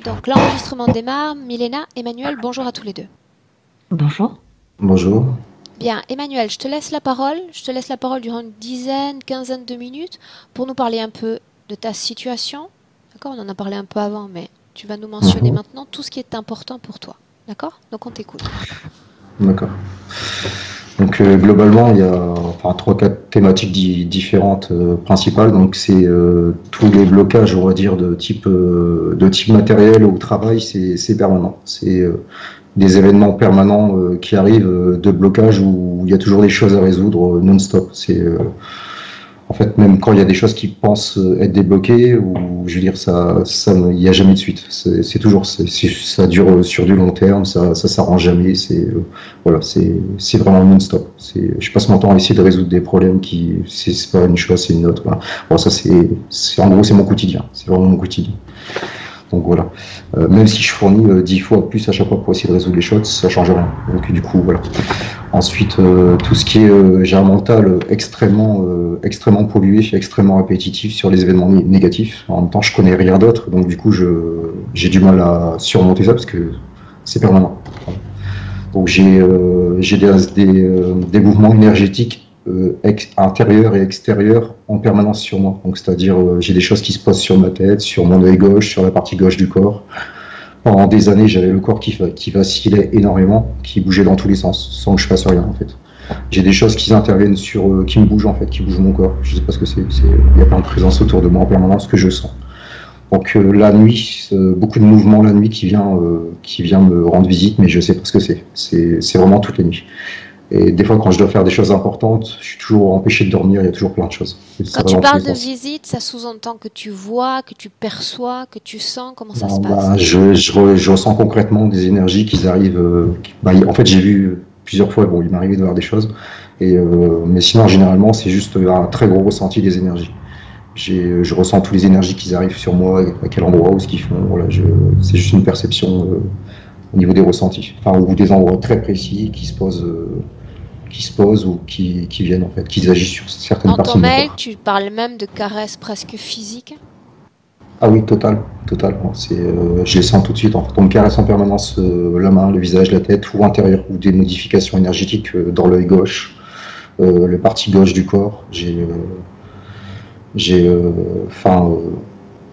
Donc l'enregistrement démarre. Milena, Emmanuel, bonjour à tous les deux. Bonjour. Bonjour. Bien, Emmanuel, je te laisse la parole. Je te laisse la parole durant une dizaine, quinzaine de minutes pour nous parler un peu de ta situation. D'accord? On en a parlé un peu avant, mais tu vas nous mentionner maintenant tout ce qui est important pour toi. D'accord? Donc on t'écoute. D'accord. Donc globalement, il y a trois, quatre thématiques différentes principales. Donc c'est tous les blocages, on va dire, de type matériel au travail, c'est permanent. C'est des événements permanents qui arrivent de blocage où il y a toujours des choses à résoudre non-stop. C'est en fait, même quand il y a des choses qui pensent être débloquées, ou je veux dire, il n'y a jamais de suite. C'est toujours, ça dure sur du long terme, ça s'arrange jamais. Voilà, c'est vraiment non-stop. Je passe mon temps à essayer de résoudre des problèmes qui, c'est pas une chose, c'est une autre. Voilà. Bon, ça en gros, c'est mon quotidien. C'est vraiment mon quotidien. Donc voilà. Même si je fournis 10 fois plus à chaque fois pour essayer de résoudre les choses, ça change rien. Donc du coup, voilà. Ensuite, tout ce qui est, j'ai un mental extrêmement pollué, extrêmement répétitif sur les événements négatifs. En même temps, je connais rien d'autre, donc du coup, j'ai du mal à surmonter ça parce que c'est permanent. Donc j'ai des mouvements énergétiques intérieurs et extérieurs en permanence sur moi. Donc c'est-à-dire j'ai des choses qui se posent sur ma tête, sur mon œil gauche, sur la partie gauche du corps. Pendant des années, j'avais le corps qui vacillait énormément, qui bougeait dans tous les sens, sans que je fasse rien en fait. J'ai des choses qui interviennent qui me bougent en fait, qui bougent mon corps. Je sais pas ce que c'est. Il y a plein de présence autour de moi en permanence que je sens. Donc la nuit, beaucoup de mouvements la nuit qui vient me rendre visite, mais je sais pas ce que c'est. C'est vraiment toutes les nuits. Et des fois, quand je dois faire des choses importantes, je suis toujours empêché de dormir, il y a toujours plein de choses. Quand tu parles de visite, ça sous-entend que tu vois, que tu perçois, que tu sens, comment ça se passe? Je ressens concrètement des énergies qui arrivent. En fait, j'ai vu plusieurs fois, bon, il m'est arrivé de voir des choses, mais sinon, généralement, c'est juste un très gros ressenti des énergies. Je ressens toutes les énergies qui arrivent sur moi, à quel endroit, où ce qu'ils font. Voilà, c'est juste une perception au niveau des ressentis, ou des endroits très précis qui se posent ou qui viennent en fait, qui agissent sur certaines parties de mon corps. Dans ton mail, tu parles même de caresses presque physiques? Ah oui, total. Je les sens tout de suite. En fait, on me caresse en permanence la main, le visage, la tête, ou intérieur, ou des modifications énergétiques dans l'œil gauche, la partie gauche du corps.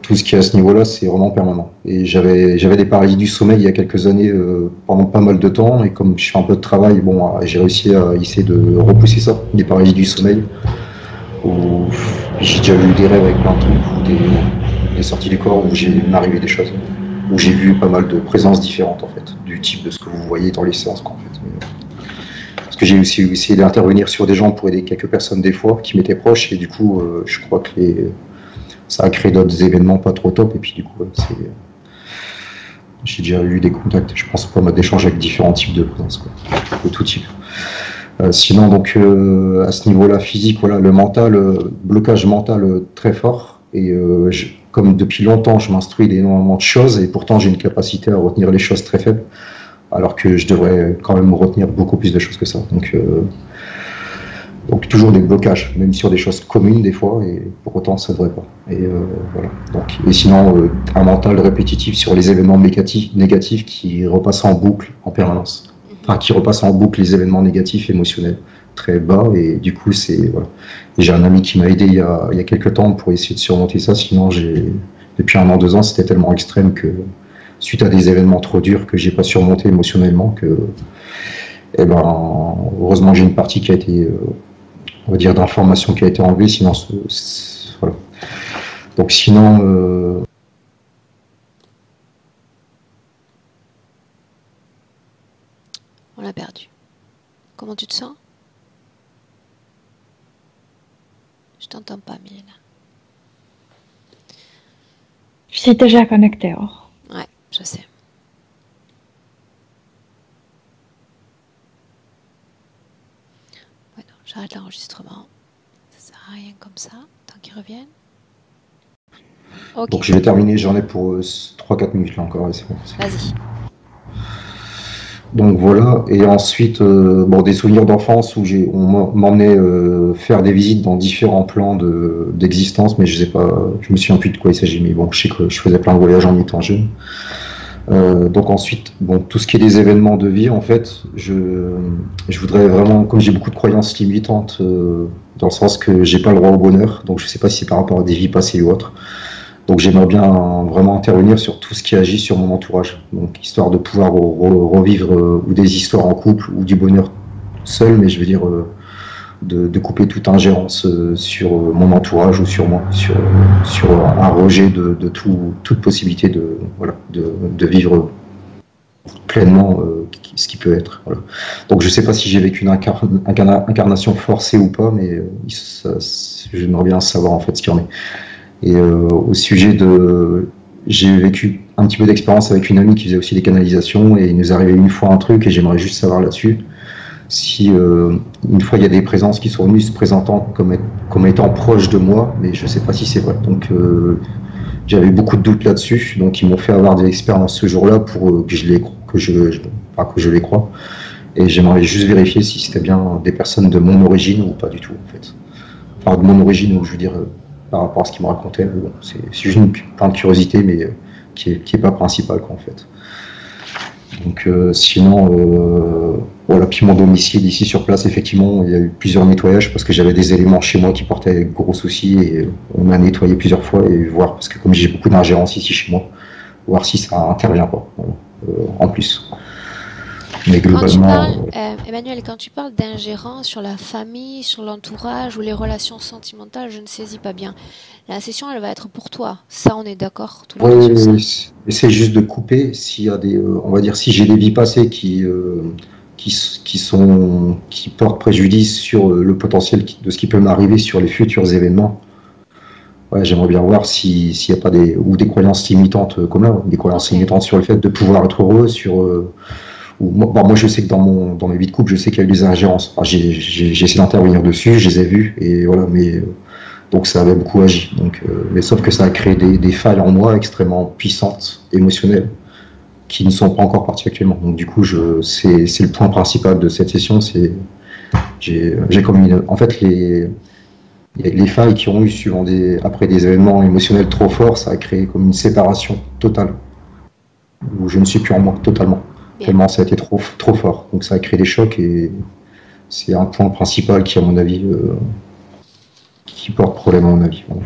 Tout ce qui est à ce niveau-là, c'est vraiment permanent. Et j'avais des paralysies du sommeil il y a quelques années, pendant pas mal de temps, et comme je fais un peu de travail, bon, j'ai réussi à essayer de repousser ça, des paralysies du sommeil, où j'ai déjà eu des rêves avec plein de trucs, ou des sorties du corps où j'ai m'arrivé des choses, où j'ai vu pas mal de présences différentes, en fait, du type de ce que vous voyez dans les séances, quoi, en fait. Parce que j'ai aussi essayé d'intervenir sur des gens pour aider quelques personnes des fois, qui m'étaient proches, et du coup, je crois que ça a créé d'autres événements pas trop top, et puis du coup, j'ai déjà eu des contacts, je pense pas mal d'échanges avec différents types de présences, quoi, de tout type. Sinon, donc, à ce niveau-là physique, voilà, le mental, blocage mental très fort, et comme depuis longtemps, je m'instruis d'énormément de choses, et pourtant j'ai une capacité à retenir les choses très faibles, alors que je devrais quand même retenir beaucoup plus de choses que ça. Donc toujours des blocages, même sur des choses communes des fois, et pour autant ça ne devrait pas. Et voilà. Et sinon, un mental répétitif sur les événements négatifs qui repassent en boucle en permanence. Enfin, qui repassent en boucle les événements négatifs émotionnels très bas, et du coup voilà. Et j'ai un ami qui m'a aidé il y a quelques temps pour essayer de surmonter ça, sinon depuis 1 an, 2 ans, c'était tellement extrême que suite à des événements trop durs que j'ai pas surmonté émotionnellement, heureusement j'ai une partie qui a été on va dire d'informations qui a été enlevée, sinon voilà. Donc sinon On l'a perdu. Comment tu te sens? Je t'entends pas, Milena. Je suis déjà connectée. Ouais, je sais. Ouais, non, j'arrête l'enregistrement. Ça sert à rien comme ça, tant qu'ils reviennent. Okay. Donc je vais terminer, j'en ai pour 3-4 minutes là encore. Vas-y. Donc voilà, et ensuite, bon, des souvenirs d'enfance où m'emmenait faire des visites dans différents plans d'existence, mais je sais pas, je me souviens plus de quoi il s'agit, mais bon, je sais que je faisais plein de voyages en étant jeune. Donc ensuite, bon, tout ce qui est des événements de vie, en fait, je voudrais vraiment, comme j'ai beaucoup de croyances limitantes, dans le sens que j'ai pas le droit au bonheur, donc je sais pas si c'est par rapport à des vies passées ou autres. Donc j'aimerais bien vraiment intervenir sur tout ce qui agit sur mon entourage, donc histoire de pouvoir revivre ou des histoires en couple ou du bonheur seul, mais je veux dire de couper toute ingérence sur mon entourage ou sur moi, sur un rejet de toute possibilité voilà, de vivre pleinement ce qui peut être. Voilà. Donc je sais pas si j'ai vécu une incarnation forcée ou pas, mais j'aimerais bien savoir en fait ce qu'il y en est. Et au sujet j'ai vécu un petit peu d'expérience avec une amie qui faisait aussi des canalisations et il nous arrivait une fois un truc et j'aimerais juste savoir là-dessus si une fois il y a des présences qui sont venues se présentant comme étant proches de moi, mais je sais pas si c'est vrai. Donc j'avais eu beaucoup de doutes là-dessus, donc ils m'ont fait avoir des expériences ce jour-là pour que je les croie. Et j'aimerais juste vérifier si c'était bien des personnes de mon origine ou pas du tout en fait. Enfin de mon origine, ou je veux dire par rapport à ce qu'ils me racontaient. Bon, c'est juste une de curiosité, mais qui est pas principale quoi, en fait. Donc sinon, voilà. Puis mon domicile ici sur place, effectivement, il y a eu plusieurs nettoyages parce que j'avais des éléments chez moi qui portaient gros soucis et on a nettoyé plusieurs fois et voir parce que comme j'ai beaucoup d'ingérence ici chez moi, voir si ça intervient pas en plus. Mais globalement, Emmanuel, quand tu parles d'ingérence sur la famille, sur l'entourage ou les relations sentimentales, je ne saisis pas bien. La session, elle va être pour toi. Ça, on est d'accord tous les deux sur ça. essayer juste de couper s'il y a on va dire, si j'ai des vies passées qui portent préjudice sur le potentiel de ce qui peut m'arriver sur les futurs événements. Ouais, j'aimerais bien voir s'il n'y a pas des croyances limitantes comme là, des croyances limitantes sur le fait de pouvoir être heureux, moi, je sais que dans mes vies de couple, je sais qu'il y a eu des ingérences. Enfin, j'ai essayé d'intervenir dessus, je les ai vues, et voilà, mais donc ça avait beaucoup agi. Donc, mais sauf que ça a créé des failles en moi extrêmement puissantes, émotionnelles, qui ne sont pas encore parties actuellement. Donc du coup, c'est le point principal de cette session, c'est j'ai comme en fait les failles qui ont eu après des événements émotionnels trop forts, ça a créé comme une séparation totale, où je ne suis plus en moi totalement. Bien. Tellement ça a été trop fort. Donc ça a créé des chocs et c'est un point principal qui, à mon avis, qui porte problème à mon avis. Voilà.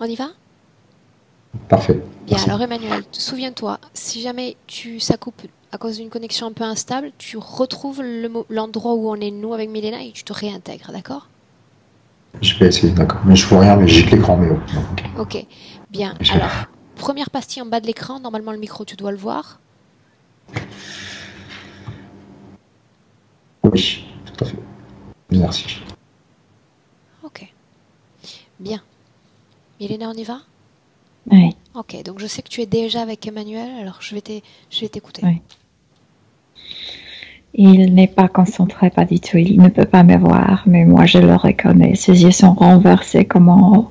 On y va ? Parfait. Bien, alors Emmanuel, souviens-toi, si jamais ça coupe à cause d'une connexion un peu instable, tu retrouves l'endroit où on est nous avec Milena et tu te réintègres, d'accord ? Je vais essayer, d'accord. Mais je vois rien, mais j'ai que l'écran, mais ok. Bien, alors, première pastille en bas de l'écran, normalement le micro, tu dois le voir. Oui, tout à fait. Merci. Ok. Bien. Milena, on y va ? Oui. Ok, donc je sais que tu es déjà avec Emmanuel, alors je vais t'écouter. Oui. Il n'est pas concentré, pas du tout. Il ne peut pas me voir, mais moi je le reconnais. Ses yeux sont renversés comme en haut.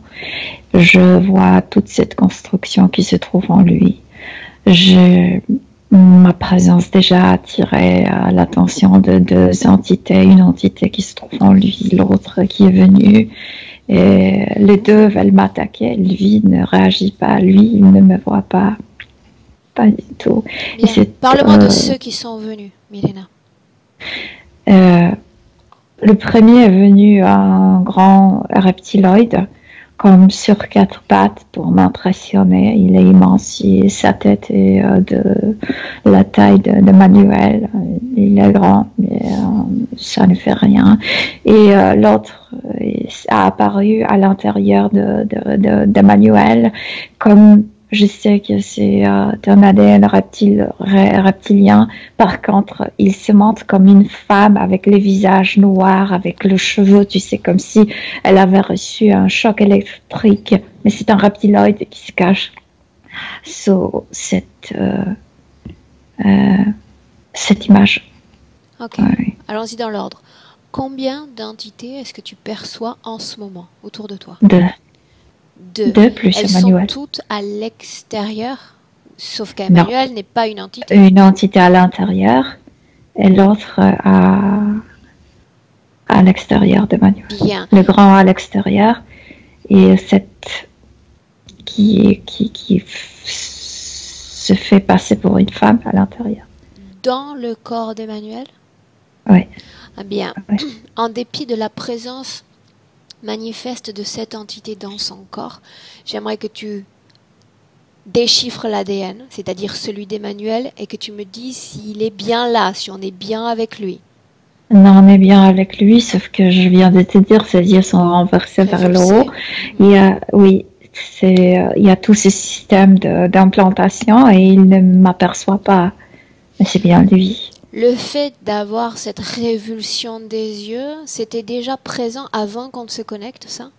Je vois toute cette construction qui se trouve en lui. Ma présence déjà attiré l'attention de deux entités, une entité qui se trouve en lui, l'autre qui est venue. Et les deux veulent m'attaquer. Lui ne réagit pas, lui il ne me voit pas du tout. Parle-moi de ceux qui sont venus, Milena. Le premier est venu un grand reptiloïde comme sur 4 pattes pour m'impressionner. Il est immense, sa tête est de la taille de Manuel. Il est grand, mais ça ne fait rien. Et l'autre a apparu à l'intérieur de Manuel comme je sais que c'est un ADN reptilien. Par contre, il se montre comme une femme avec le visage noir, avec le cheveu, tu sais, comme si elle avait reçu un choc électrique. Mais c'est un reptiloïde qui se cache sous cette image. Ok, ouais. Allons-y dans l'ordre. Combien d'entités est-ce que tu perçois en ce moment autour de toi ? Deux plus Elles Emmanuel. sont toutes à l'extérieur Sauf qu'Emmanuel n'est pas une entité. Une entité à l'intérieur et l'autre à l'extérieur d'Emmanuel. Bien. Le grand à l'extérieur et cette qui se fait passer pour une femme à l'intérieur. Dans le corps d'Emmanuel? Oui. Ah bien. Oui. En dépit de la présence manifeste de cette entité dans son corps, j'aimerais que tu déchiffres l'ADN, c'est-à-dire celui d'Emmanuel, et que tu me dises s'il est bien là, si on est bien avec lui. Non, on est bien avec lui, sauf que je viens de te dire, ses yeux sont renversés vers le haut. Il y a, oui, il y a tout ce système d'implantation et il ne m'aperçoit pas. Mais c'est bien lui. Le fait d'avoir cette révulsion des yeux, c'était déjà présent avant qu'on se connecte, ça?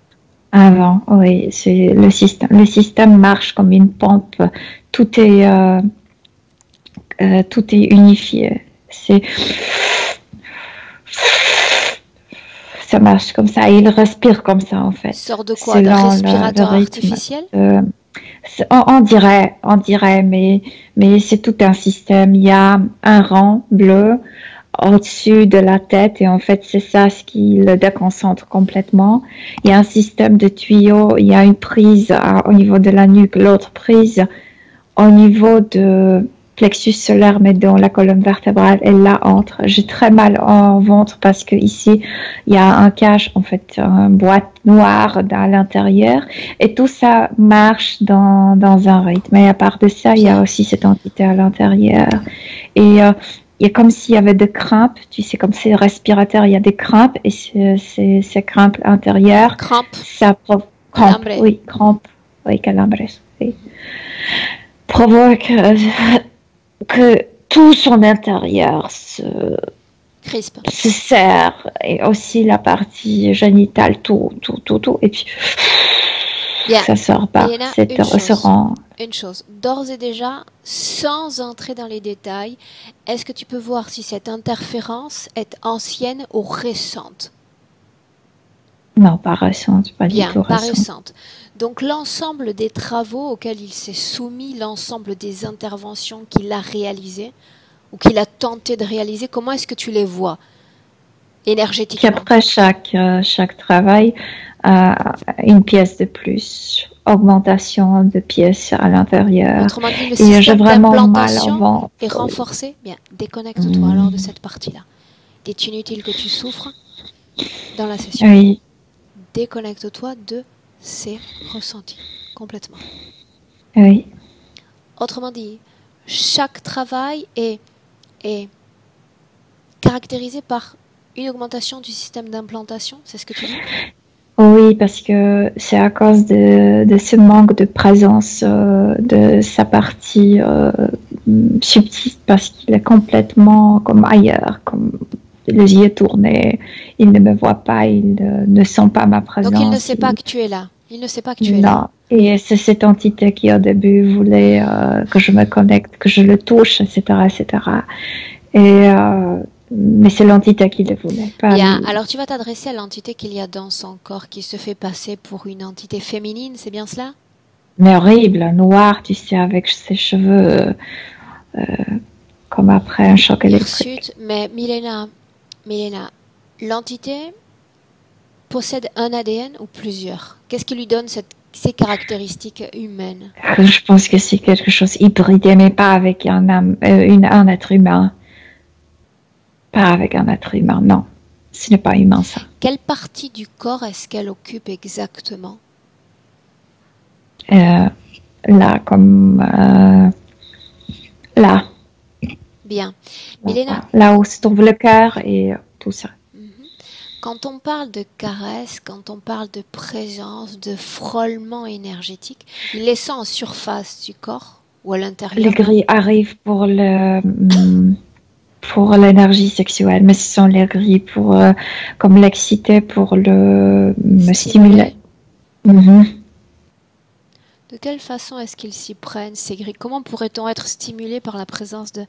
Avant, oui, c'est le système. Le système marche comme une pompe. Tout est unifié. Ça marche comme ça. Il respire comme ça, en fait. Sort de quoi? D'un respiratoire artificiel? On dirait, mais c'est tout un système. Il y a un rang bleu au-dessus de la tête et en fait c'est ça ce qui le déconcentre complètement. Il y a un système de tuyaux, il y a une prise au niveau de la nuque, l'autre prise au niveau de plexus solaire mais dans la colonne vertébrale et là entre. J'ai très mal au ventre parce que ici il y a un cache, en fait une boîte noire à l'intérieur et tout ça marche dans un rythme. Et à part de ça, il y a aussi cette entité à l'intérieur et il y a comme s'il y avait des crampes, tu sais, comme c'est respirateur, il y a des crampes et ces crampes intérieures, ça provoque, calambres, oui, provoque que tout son intérieur se serre et aussi la partie génitale, tout, et puis ça sort pas, Une chose, d'ores et déjà, sans entrer dans les détails, est-ce que tu peux voir si cette interférence est ancienne ou récente? Non, pas récente, pas du tout pas récente. Donc l'ensemble des travaux auxquels il s'est soumis, l'ensemble des interventions qu'il a réalisées ou qu'il a tenté de réaliser, comment est-ce que tu les vois énergétiquement? Après chaque travail, une pièce de plus, augmentation de pièces à l'intérieur. Autrement dit, le système d'implantation est oui. renforcé. Bien, déconnecte-toi alors de cette partie-là. Il est inutile que tu souffres dans la session. Oui. Déconnecte-toi de ces ressentis, complètement. Oui. Autrement dit, chaque travail est caractérisé par une augmentation du système d'implantation, c'est ce que tu dis? Oui, parce que c'est à cause de ce manque de présence de sa partie subtile, parce qu'il est complètement comme ailleurs, comme les yeux tournés, il ne me voit pas, il ne sent pas ma présence. Donc il ne sait pas que tu es là. Il ne sait pas que tu es là. Non, et c'est cette entité qui au début voulait que je me connecte, que je le touche, etc., etc. Mais c'est l'entité qui le voulait. Bien, alors tu vas t'adresser à l'entité qu'il y a dans son corps qui se fait passer pour une entité féminine, c'est bien cela? Mais horrible, noir, tu sais, avec ses cheveux comme après un choc électrique. Mais Milena, l'entité possède un ADN ou plusieurs? Qu'est-ce qui lui donne ces caractéristiques humaines? Je pense que c'est quelque chose hybridé, mais pas avec un être humain. Pas avec un être humain, non. Ce n'est pas humain, ça. Quelle partie du corps est-ce qu'elle occupe exactement? Là, comme... là. Bien. Milena, là où se trouve le cœur et tout ça. Quand on parle de caresse, quand on parle de présence, de frôlement énergétique, il les sent en surface du corps ou à l'intérieur? Les grilles arrivent pour l'énergie sexuelle, mais ce sont les grilles pour comme l'exciter, pour me stimuler. De quelle façon est-ce qu'ils s'y prennent, ces grilles? Comment pourrait-on être stimulé par la présence de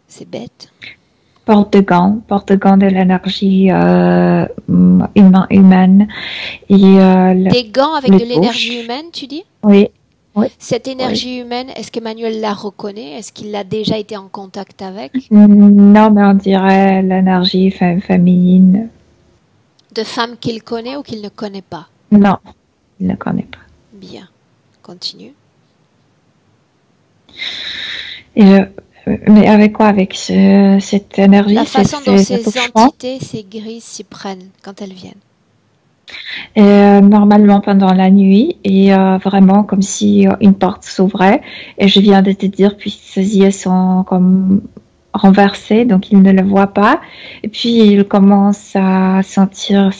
ces bêtes? Porte de gants de l'énergie humaine. Et, des gants avec de l'énergie humaine, tu dis? Oui, Oui. Cette énergie humaine, est-ce qu'Emmanuel la reconnaît? Est-ce qu'il a déjà été en contact avec? Non, mais on dirait l'énergie féminine. De femmes qu'il connaît ou qu'il ne connaît pas? Non, il ne connaît pas. Bien. Continue. Mais avec quoi? Avec cette énergie? La façon dont ces attouchement? entités, ces grises s'y prennent quand elles viennent. Normalement pendant la nuit et vraiment comme si une porte s'ouvrait et je viens de te dire puis ses yeux sont comme renversés donc il ne le voit pas et puis il commence à sentir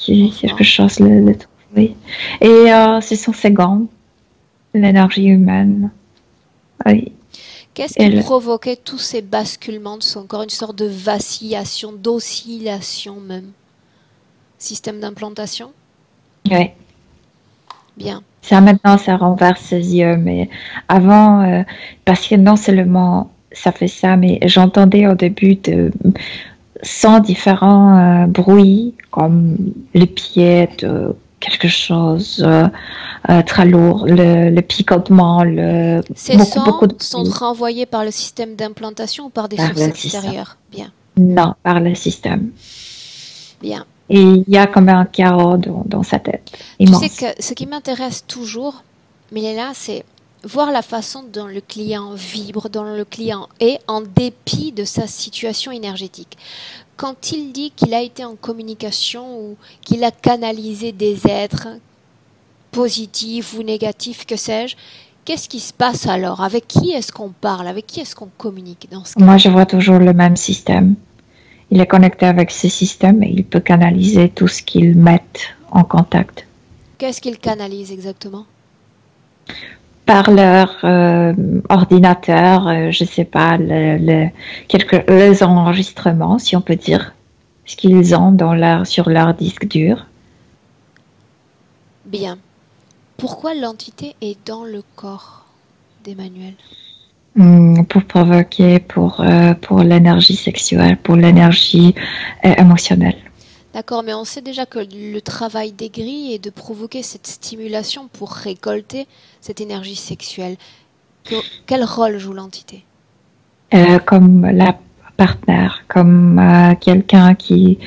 quelque chose le trouver et ce sont ses gants, l'énergie humaine. Oui. Qu'est-ce qui provoquait tous ces basculements de son corps, une sorte de vacillation, d'oscillation même? Système d'implantation? Oui. Bien. Ça maintenant, ça renverse ses yeux, mais avant, parce que non seulement ça fait ça, mais j'entendais au début de 100 différents bruits, comme le pied de quelque chose très lourd, le picotement, Ces sons sont renvoyés par le système d'implantation ou par des sources extérieures? Bien. Non, par le système. Bien. Et il y a comme un chaos dans sa tête. Immense. Tu sais que ce qui m'intéresse toujours, Milena, c'est voir la façon dont le client vibre, dont le client est, en dépit de sa situation énergétique. Quand il dit qu'il a été en communication ou qu'il a canalisé des êtres positifs ou négatifs, que sais-je, qu'est-ce qui se passe alors? Avec qui est-ce qu'on parle? Avec qui est-ce qu'on communique dans ce cas? Moi, je vois toujours le même système. Il est connecté avec ce système et il peut canaliser tout ce qu'il met en contact. Qu'est-ce qu'il canalise exactement? Par leur ordinateur, je ne sais pas, les enregistrements, si on peut dire, ce qu'ils ont sur leur disque dur. Bien. Pourquoi l'entité est dans le corps d'Emmanuel? Pour provoquer, pour l'énergie sexuelle, pour l'énergie émotionnelle. D'accord, mais on sait déjà que le travail des grilles est de provoquer cette stimulation pour récolter cette énergie sexuelle. Quel rôle joue l'entité? Comme la partenaire, comme quelqu'un qui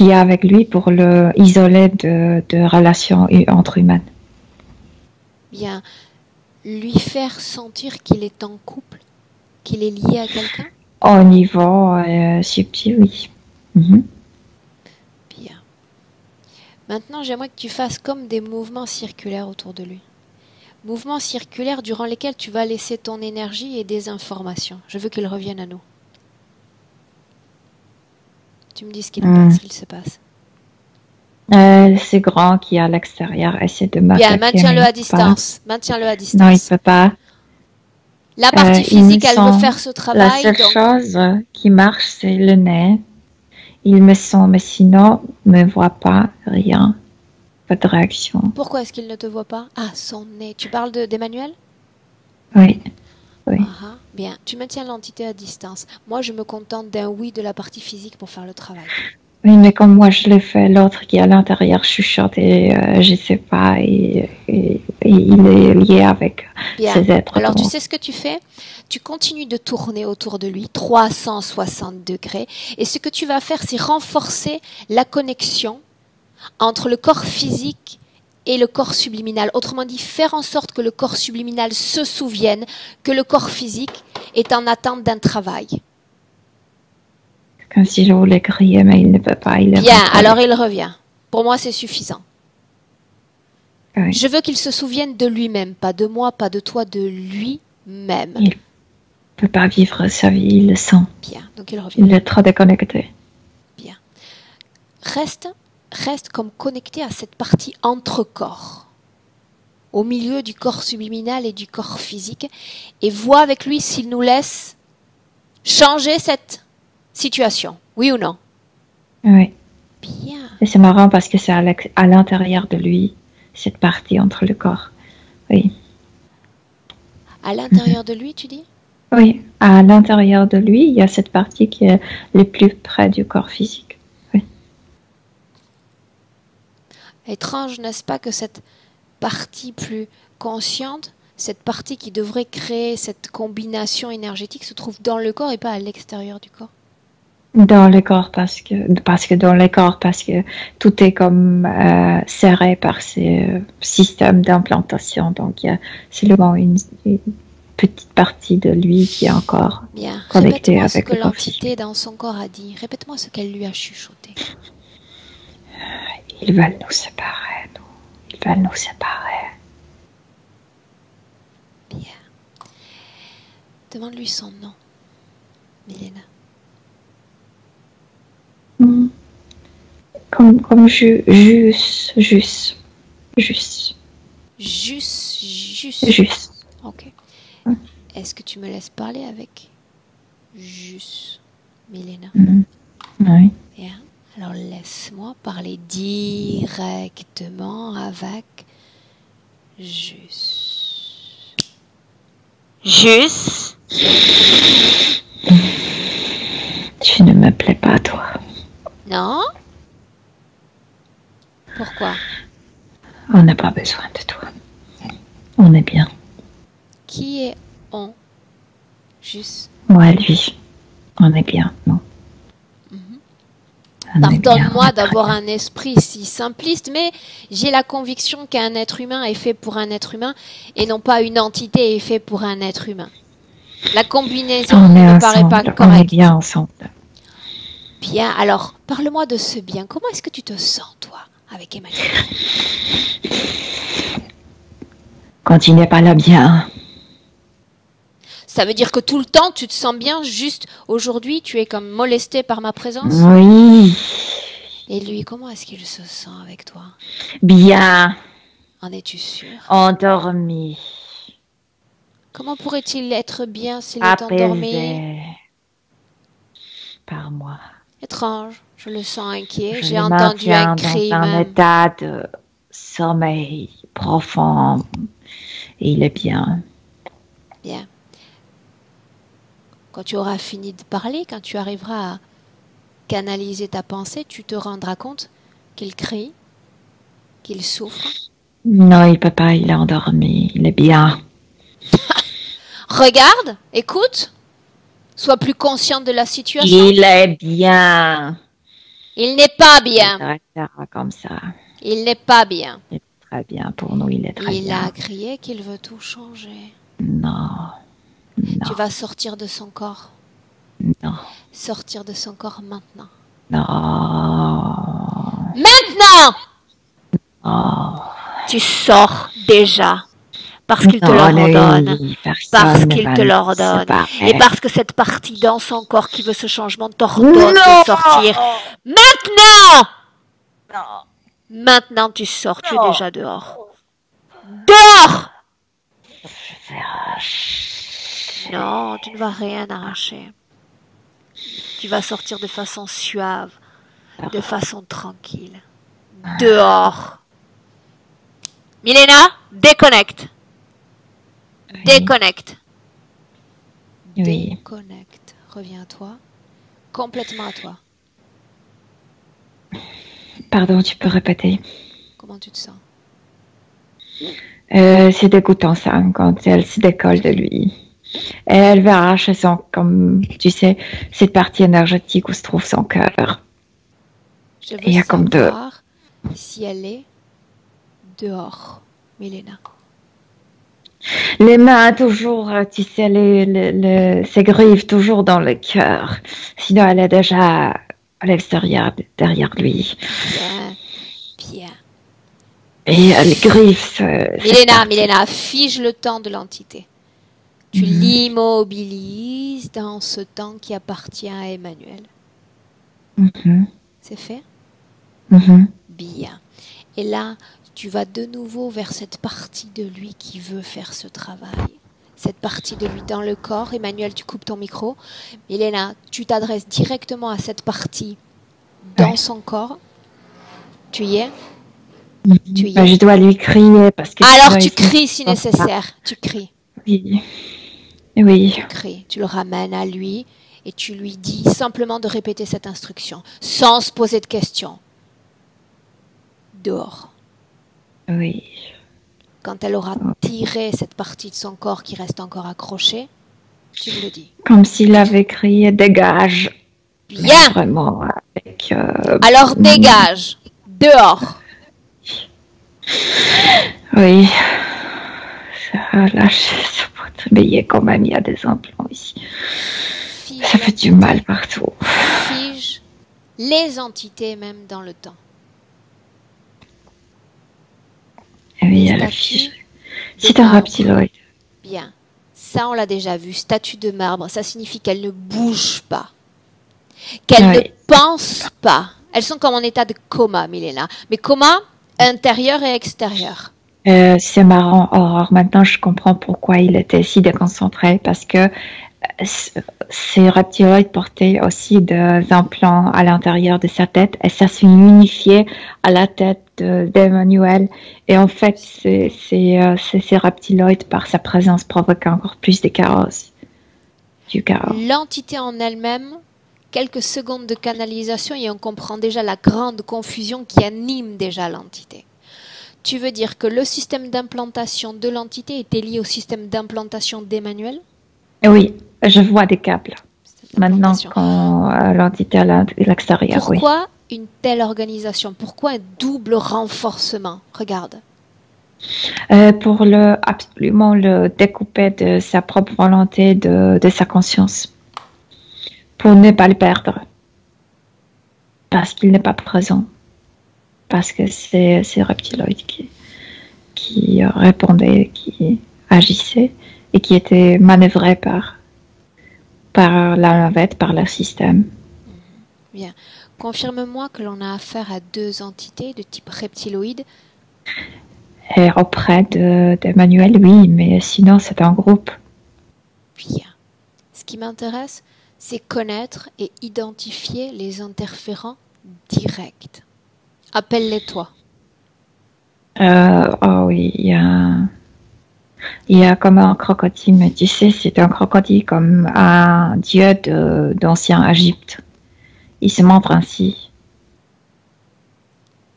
est avec lui pour le isoler de relations entre humaines. Bien. Lui faire sentir qu'il est en couple, qu'il est lié à quelqu'un? Au niveau subtil, oui. Mm-hmm. Bien. Maintenant, j'aimerais que tu fasses comme des mouvements circulaires autour de lui. Mouvements circulaires durant lesquels tu vas laisser ton énergie et des informations. Je veux qu'il revienne à nous. Tu me dis ce qu'il se passe. C'est grand qui est à l'extérieur. Essaie de m'attaquer. Bien, maintiens-le à distance. Maintiens-le à distance. Non, il ne peut pas. La partie physique, elle veut faire ce travail. La seule chose qui marche, c'est le nez. Il me sent, mais sinon, ne me voit pas, rien. Pas de réaction. Pourquoi est-ce qu'il ne te voit pas? Ah, son nez. Tu parles d'Emmanuel? Oui. Oui. Bien, tu maintiens l'entité à distance. Moi, je me contente d'un oui de la partie physique pour faire le travail. Oui, mais comme moi je l'ai fait, l'autre qui est à l'intérieur chuchote et je ne sais pas, et il est lié avec ces êtres. Alors, tu sais ce que tu fais? Tu continues de tourner autour de lui, 360 degrés, et ce que tu vas faire, c'est renforcer la connexion entre le corps physique et le corps subliminal. Autrement dit, faire en sorte que le corps subliminal se souvienne que le corps physique est en attente d'un travail. Comme si je voulais crier, mais il ne peut pas. Bien, alors il revient. Pour moi, c'est suffisant. Oui. Je veux qu'il se souvienne de lui-même, pas de moi, pas de toi, de lui-même. Il ne peut pas vivre sa vie, il le sent. Bien, donc il revient. Il est trop déconnecté. Bien. Reste comme connecté à cette partie entre corps, au milieu du corps subliminal et du corps physique, et vois avec lui s'il nous laisse changer cette situation, oui ou non? Oui. Bien. Et c'est marrant parce que c'est à l'intérieur de lui, cette partie entre le corps. Oui. À l'intérieur de lui, tu dis? Oui, à l'intérieur de lui, il y a cette partie qui est le plus près du corps physique. Oui. Étrange, n'est-ce pas, que cette partie plus consciente, cette partie qui devrait créer cette combination énergétique se trouve dans le corps et pas à l'extérieur du corps. Dans le corps, parce que dans le corps, parce que tout est comme serré par ces systèmes d'implantation. Donc, il y a seulement une petite partie de lui qui est encore Bien. connectée Répète-moi ce avec que le corps l'entité physique. dans son corps a dit. Répète-moi ce qu'elle lui a chuchoté. Ils veulent nous séparer, nous. Ils veulent nous séparer. Bien. Demande-lui son nom, Milena. Comme juste. Juste. Ok. Est-ce que tu me laisses parler avec juste Milena? Oui. Bien. Alors laisse-moi parler directement avec juste. Juste. Tu ne me plais pas, toi. Non? Pourquoi? On n'a pas besoin de toi. On est bien. Qui est on? Juste. Moi, lui. On est bien, non? Pardonne-moi d'avoir un esprit si simpliste, mais j'ai la conviction qu'un être humain est fait pour un être humain et non pas une entité est fait pour un être humain. La combinaison ne me paraît pas correcte. On est bien ensemble. Bien, alors, parle-moi de ce bien. Comment est-ce que tu te sens, toi, avec Emmanuel? Quand il n'est pas là bien. Ça veut dire que tout le temps, tu te sens bien, juste aujourd'hui, tu es comme molesté par ma présence? Oui. Et lui, comment est-ce qu'il se sent avec toi? Bien. En es-tu sûr? Endormi. Comment pourrait-il être bien s'il est endormi? Par moi. Étrange, je le sens inquiet. Je J'ai le entendu un maintiens cri dans un même. état de sommeil profond. Et il est bien. Bien. Quand tu auras fini de parler, quand tu arriveras à canaliser ta pensée, tu te rendras compte qu'il crie, qu'il souffre. Non, il peut pas, il est endormi. Il est bien. Regarde, écoute, sois plus consciente de la situation. Il est bien. Il n'est pas bien. Il restera comme ça. Il n'est pas bien. Il est très bien pour nous, il est très bien. Il a crié qu'il veut tout changer. Non. Tu vas sortir de son corps. Non. Sortir de son corps maintenant. Non. Maintenant! Oh. Tu sors déjà. Parce qu'il te l'ordonne. Parce qu'il te l'ordonne. Et parce que cette partie dans son corps qui veut ce changement t'ordonne de sortir. Maintenant! Non. Maintenant tu sors, tu es déjà dehors. Dehors! Non, tu ne vas rien arracher. Tu vas sortir de façon suave, de façon tranquille. Dehors. Milena, déconnecte. Déconnecte. Oui. Déconnecte. Reviens à toi. Complètement à toi. Pardon, tu peux répéter? Comment tu te sens? C'est dégoûtant ça, quand elle se décolle de lui. Et elle va arracher son, comme tu sais, cette partie énergétique où se trouve son cœur. Je veux savoir si elle est dehors, Milena. Les mains toujours, tu sais, ses griffes toujours dans le cœur. Sinon, elle est déjà à l'extérieur, derrière lui. Bien, bien. Et elle griffe. Milena, fige le temps de l'entité. Tu l'immobilises dans ce temps qui appartient à Emmanuel. C'est fait? Bien. Et là, tu vas de nouveau vers cette partie de lui qui veut faire ce travail. Cette partie de lui dans le corps. Emmanuel, tu coupes ton micro. Milena, tu t'adresses directement à cette partie dans son corps. Tu y es? Tu y es? Je dois lui crier parce que... Alors tu cries si nécessaire. Tu cries. Oui. Oui. Tu cries. Tu le ramènes à lui et tu lui dis simplement de répéter cette instruction sans se poser de questions. Dehors. Oui. quand elle aura tiré cette partie de son corps qui reste encore accrochée, tu me le dis. Comme s'il avait crié dégage. Bien. Vraiment avec. Alors dégage, dehors. Oui. Là, ça peut te réveiller quand même. Il y a des implants ici. Fige Ça fait du mal partout. Fige les entités même dans le temps. Et oui, il y a la fiche. C'est un reptiloïde. Bien. Ça, on l'a déjà vu. Statue de marbre, ça signifie qu'elle ne bouge pas. Qu'elle ne pense pas. Elles sont comme en état de coma, Milena. Mais coma intérieur et extérieur. C'est marrant, Aurore. Maintenant, je comprends pourquoi il était si déconcentré. Parce que ces reptiloïdes portaient aussi des implants à l'intérieur de sa tête. Et ça s'est unifié à la tête d'Emmanuel. Et en fait, ces reptiloïdes, par sa présence, provoquent encore plus de chaos. Du chaos. L'entité en elle-même, quelques secondes de canalisation et on comprend déjà la grande confusion qui anime déjà l'entité. Tu veux dire que le système d'implantation de l'entité était lié au système d'implantation d'Emmanuel? Oui, je vois des câbles. Maintenant, quand l'entité est à l'extérieur, oui. Pourquoi une telle organisation? Pourquoi un double renforcement? Regarde. Pour absolument le découper de sa propre volonté, de sa conscience. Pour ne pas le perdre. Parce qu'il n'est pas présent. Parce que c'est ces reptiloïdes qui répondaient, qui agissaient et qui étaient manœuvrés par la navette, par leur système. Bien. Confirme-moi que l'on a affaire à deux entités de type reptiloïde. Et auprès d'Emmanuel, oui, mais sinon c'est un groupe. Bien. Ce qui m'intéresse, c'est connaître et identifier les interférents directs. Appelle-les toi. Oh oui, il y a comme un crocodile, mais tu sais, c'est un crocodile comme un dieu d'ancien Égypte. Il se montre ainsi.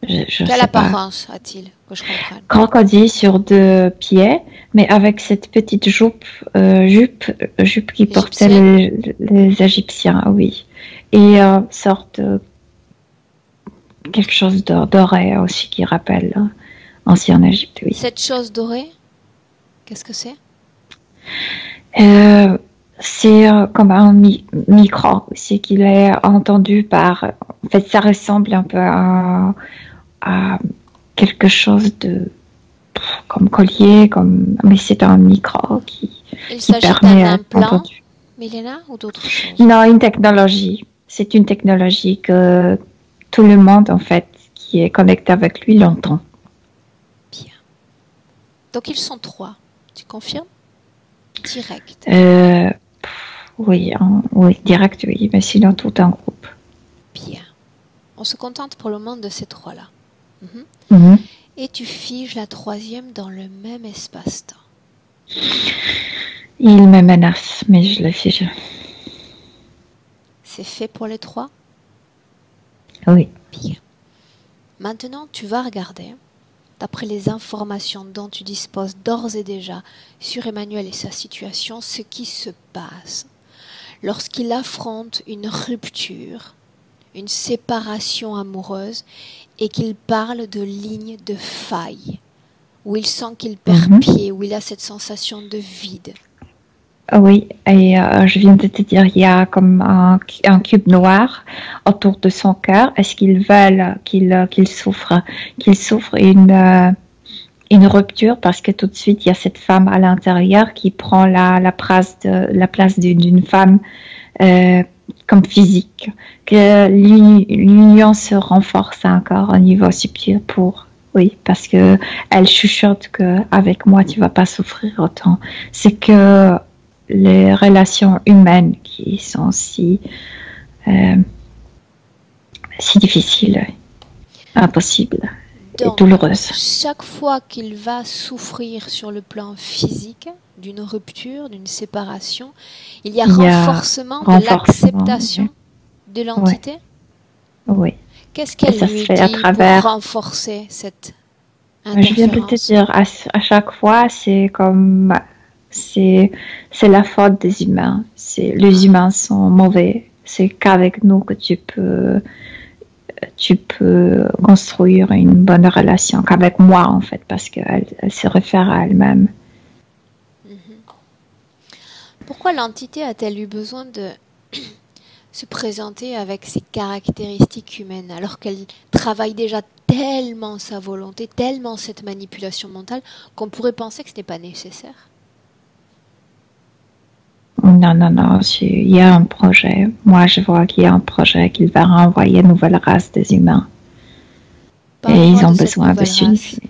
Quelle apparence a-t-il, que je comprenne? Crocodile sur deux pieds, mais avec cette petite jupe qui portaient les Égyptiens, oui. Et sorte quelque chose doré aussi qui rappelle ancien Égypte, oui. Cette chose dorée, qu'est-ce que c'est? C'est comme un micro aussi qu'il est entendu par. En fait, ça ressemble un peu à quelque chose de comme collier, mais c'est un micro qui permet d'un implant, Milena, ou d'autre chose? Non, une technologie. C'est une technologie que tout le monde, en fait, qui est connecté avec lui, l'entend. Bien. Donc, ils sont trois. Tu confirmes? Direct. Oui, direct, oui, mais sinon tout un groupe. Bien. On se contente pour le moment de ces trois-là. Et tu figes la troisième dans le même espace-temps. Il me menace, mais je le fige. C'est fait pour les trois? Oui. Bien. Maintenant, tu vas regarder, d'après les informations dont tu disposes d'ores et déjà sur Emmanuel et sa situation, ce qui se passe lorsqu'il affronte une rupture, une séparation amoureuse et qu'il parle de ligne de faille, où il sent qu'il perd pied, où il a cette sensation de vide. Oui, et je viens de te dire, il y a comme un cube noir autour de son cœur. Est-ce qu'ils veulent qu'il souffre une rupture, parce que tout de suite, il y a cette femme à l'intérieur qui prend la place d'une femme comme physique, que l'union se renforce encore au niveau subtil parce que elle chuchote que avec moi tu vas pas souffrir autant. C'est que les relations humaines qui sont si difficiles, impossibles et douloureuses. Chaque fois qu'il va souffrir sur le plan physique d'une rupture, d'une séparation, il y a renforcement de l'acceptation de l'entité. Oui. Qu'est-ce qu'elle lui dit pour renforcer cette Je viens de te interférence. dire, à chaque fois, c'est la faute des humains. Les humains sont mauvais. C'est qu'avec nous que tu peux construire une bonne relation, qu'avec moi en fait, parce elle se réfère à elle-même. Pourquoi l'entité a-t-elle eu besoin de se présenter avec ses caractéristiques humaines alors qu'elle travaille déjà tellement sa volonté, tellement cette manipulation mentale qu'on pourrait penser que ce n'est pas nécessaire? Non, non, non, il y a un projet. Moi, je vois qu'il y a un projet qu'il va renvoyer une nouvelle race des humains. Et ils ont besoin de s'unifier.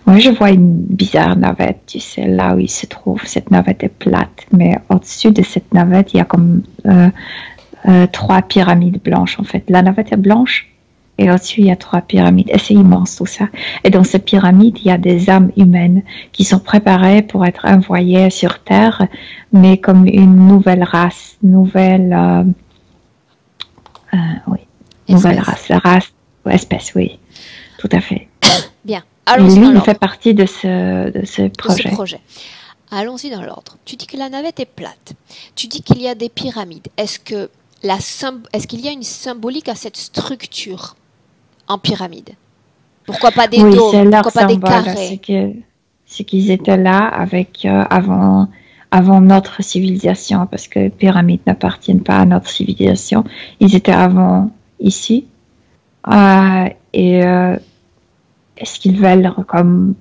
Moi, je vois une bizarre navette, tu sais, là où il se trouve. Cette navette est plate, mais au-dessus de cette navette, il y a comme 3 pyramides blanches, en fait. La navette est blanche, et au-dessus, il y a 3 pyramides. Et c'est immense, tout ça. Et dans ces pyramides, il y a des âmes humaines qui sont préparées pour être envoyées sur Terre, mais comme une nouvelle race, nouvelle race, la race, espèce, oui, tout à fait. Bien. Et lui, il fait partie de ce projet. Allons-y dans l'ordre. Tu dis que la navette est plate. Tu dis qu'il y a des pyramides. Est-ce qu'il y a une symbolique à cette structure en pyramide? Pourquoi pas des dômes? Pourquoi pas des carrés? C'est qu'ils étaient là avant notre civilisation, parce que les pyramides n'appartiennent pas à notre civilisation. Ils étaient avant ici. Est-ce qu'ils veulent comme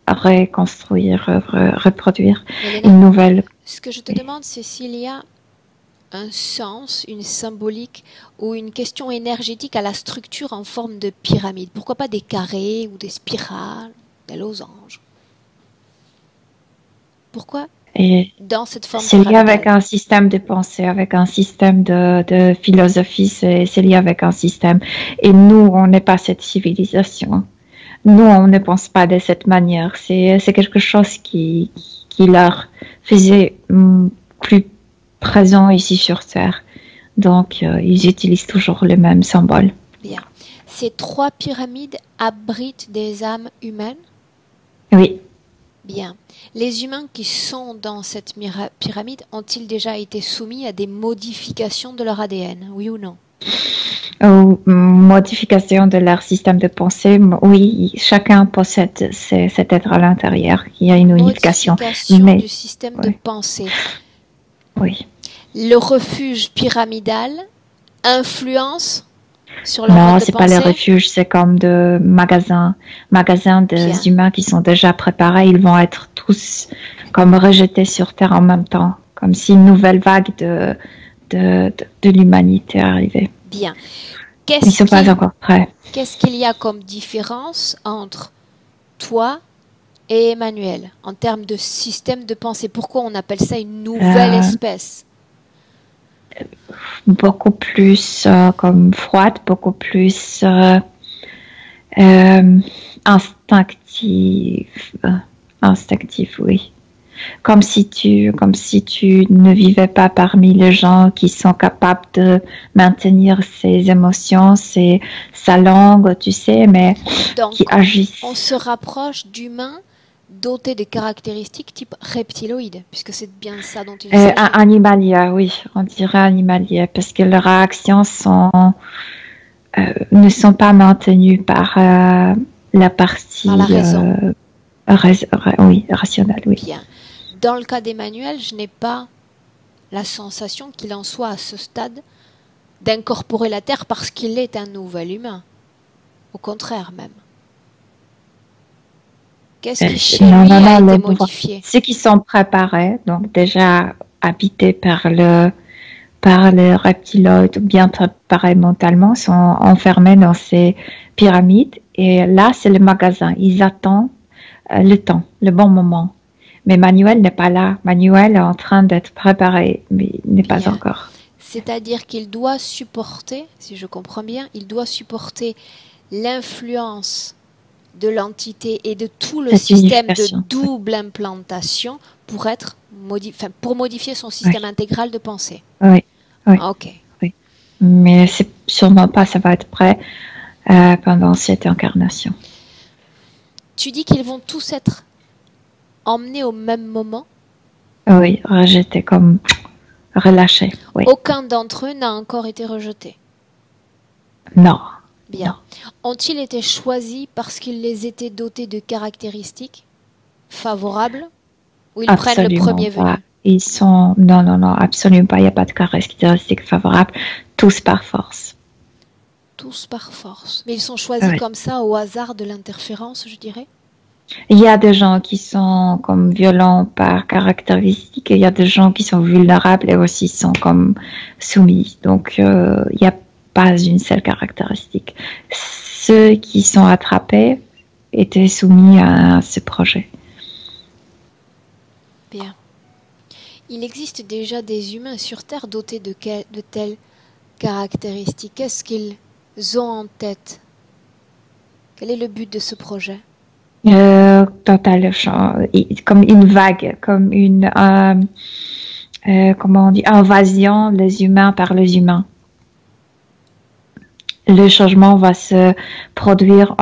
reconstruire, reproduire une nouvelle? Ce que je te demande, c'est s'il y a un sens, une symbolique ou une question énergétique à la structure en forme de pyramide. Pourquoi pas des carrés ou des spirales, des losanges? Pourquoi dans cette forme c'est lié avec un système de pensée, avec un système de philosophie, c'est lié avec un système. Et nous, on n'est pas cette civilisation. Nous, on ne pense pas de cette manière. C'est quelque chose qui leur faisait plus présent ici sur Terre. Donc, ils utilisent toujours le même symbole. Bien. Ces 3 pyramides abritent des âmes humaines? Oui. Bien. Les humains qui sont dans cette pyramide ont-ils déjà été soumis à des modifications de leur ADN, oui ou non? Modification de leur système de pensée, oui, chacun possède cet être à l'intérieur. Il y a une unification. Modification du système de pensée. Oui. Le refuge pyramidal influence sur leur mode Non, de c'est pensée? pas les refuges, c'est comme de magasins des humains qui sont déjà préparés. Ils vont être tous comme rejetés sur Terre en même temps, comme si une nouvelle vague de l'humanité arrivait. Bien. Ils ne sont pas encore prêts. Qu'est-ce qu'il y a comme différence entre toi et Emmanuel en termes de système de pensée? Pourquoi on appelle ça une nouvelle espèce? Beaucoup plus comme froide, beaucoup plus instinctif, oui. Comme si tu ne vivais pas parmi les gens qui sont capables de maintenir ses émotions, sa langue, tu sais, mais donc, qui agissent. On se rapproche d'humains dotés de caractéristiques type reptiloïde, puisque c'est bien ça dont il s'agit. Animalier, oui, on dirait animalier, parce que leurs réactions ne sont pas maintenues par la partie par la raison. Rationnelle, oui. Bien. Dans le cas d'Emmanuel, je n'ai pas la sensation qu'il en soit à ce stade d'incorporer la Terre parce qu'il est un nouvel humain. Au contraire même. Qu'est-ce qui chez lui a été modifié? Ceux qui sont préparés, donc déjà habités par le reptiloïde, bien préparés mentalement, sont enfermés dans ces pyramides. Et là, c'est le magasin. Ils attendent le temps, le bon moment. Mais Manuel n'est pas là. Manuel est en train d'être préparé, mais il n'est pas encore. C'est-à-dire qu'il doit supporter, si je comprends bien, il doit supporter l'influence de l'entité et de tout le système de double implantation pour modifier son système intégral de pensée. Oui. Ok. Oui. Mais c'est sûrement pas, ça va être prêt pendant cette incarnation. Tu dis qu'ils vont tous être emmenés au même moment? Oui, rejetés comme relâchés. Oui. Aucun d'entre eux n'a encore été rejeté. Non. Bien. Ont-ils été choisis parce qu'ils les étaient dotés de caractéristiques favorables ou ils prennent le premier venu? Ils sont... Non, absolument pas. Il n'y a pas de caractéristiques favorables. Tous par force. Tous par force. Mais ils sont choisis comme ça au hasard de l'interférence, je dirais? Il y a des gens qui sont comme violents par caractéristiques et il y a des gens qui sont vulnérables et aussi sont comme soumis. Donc, il n'y a pas une seule caractéristique. Ceux qui sont attrapés étaient soumis à ce projet. Bien. Il existe déjà des humains sur Terre dotés de telles caractéristiques. Qu'est-ce qu'ils ont en tête? Quel est le but de ce projet? Total, comme une vague, comme une comment on dit, invasion les humains par les humains. Le changement va se produire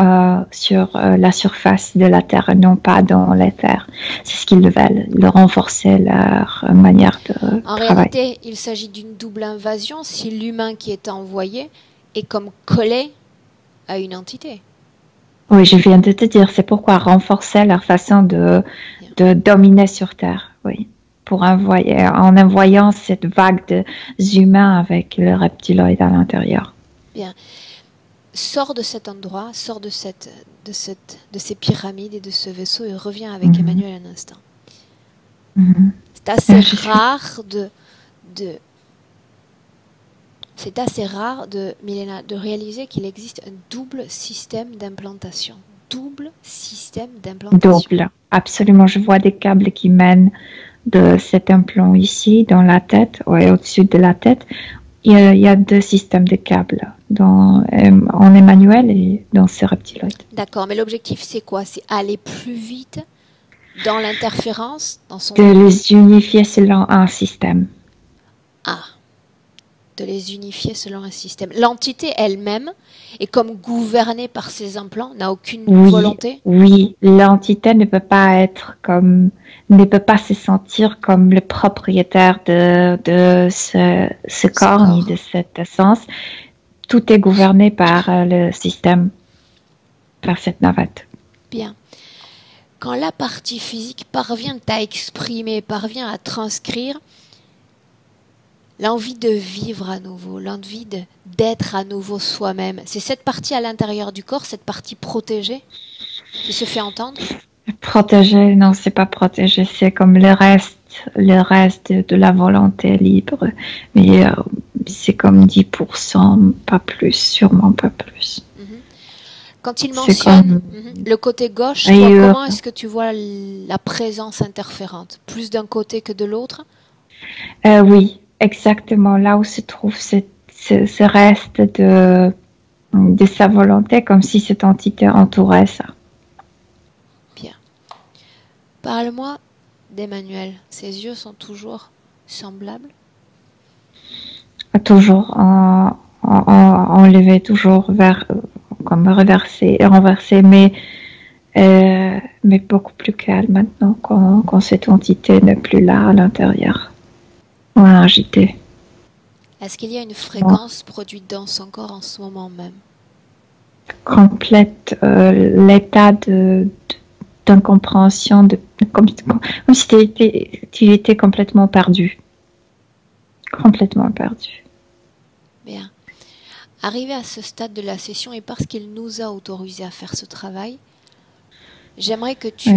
sur la surface de la Terre, non pas dans les terres. C'est ce qu'ils veulent, de renforcer leur manière de travailler. En réalité, il s'agit d'une double invasion si l'humain qui est envoyé est comme collé à une entité. Oui, je viens de te dire, c'est pourquoi renforcer leur façon de dominer sur Terre, oui. En envoyant cette vague d'humains avec le reptiloïde à l'intérieur. Bien. Sors de cet endroit, sors de ces pyramides et de ce vaisseau et reviens avec Emmanuel un instant. C'est assez rare c'est assez rare Milena, de réaliser qu'il existe un double système d'implantation. Double système d'implantation. Double, absolument. Je vois des câbles qui mènent de cet implant ici, dans la tête, au-dessus de la tête. Il y a deux systèmes de câbles en Emmanuel et dans ce reptiloïde. D'accord, mais l'objectif c'est quoi? C'est aller plus vite dans l'interférence, de les unifier selon un système. Ah, de les unifier selon un système. L'entité elle-même est comme gouvernée par ses implants, n'a aucune volonté? Oui, l'entité ne peut pas se sentir comme le propriétaire de ce corps ni de cette essence. Tout est gouverné par le système, par cette navette. Bien. Quand la partie physique parvient à exprimer, parvient à transcrire l'envie de vivre à nouveau, l'envie d'être à nouveau soi-même, c'est cette partie à l'intérieur du corps, cette partie protégée, qui se fait entendre? Protégée, non, c'est pas protégé, c'est comme le reste de la volonté libre, mais c'est comme 10%, pas plus, sûrement pas plus. Quand il mentionne le côté gauche, comment est-ce que tu vois la présence interférente? Plus d'un côté que de l'autre? Oui, exactement. Là où se trouve ce reste de sa volonté, comme si cette entité entourait ça. Bien. Parle-moi d'Emmanuel. Ses yeux sont toujours semblables? Toujours enlevé, toujours vers... comme reversé et renversé, mais beaucoup plus calme maintenant quand cette entité n'est plus là à l'intérieur. On l'a agité. Est-ce qu'il y a une fréquence produite dans son corps en ce moment même? Complète, l'état d'incompréhension, comme si tu étais complètement perdu. Complètement perdu. Bien. Arrivé à ce stade de la session et parce qu'il nous a autorisé à faire ce travail, j'aimerais que tu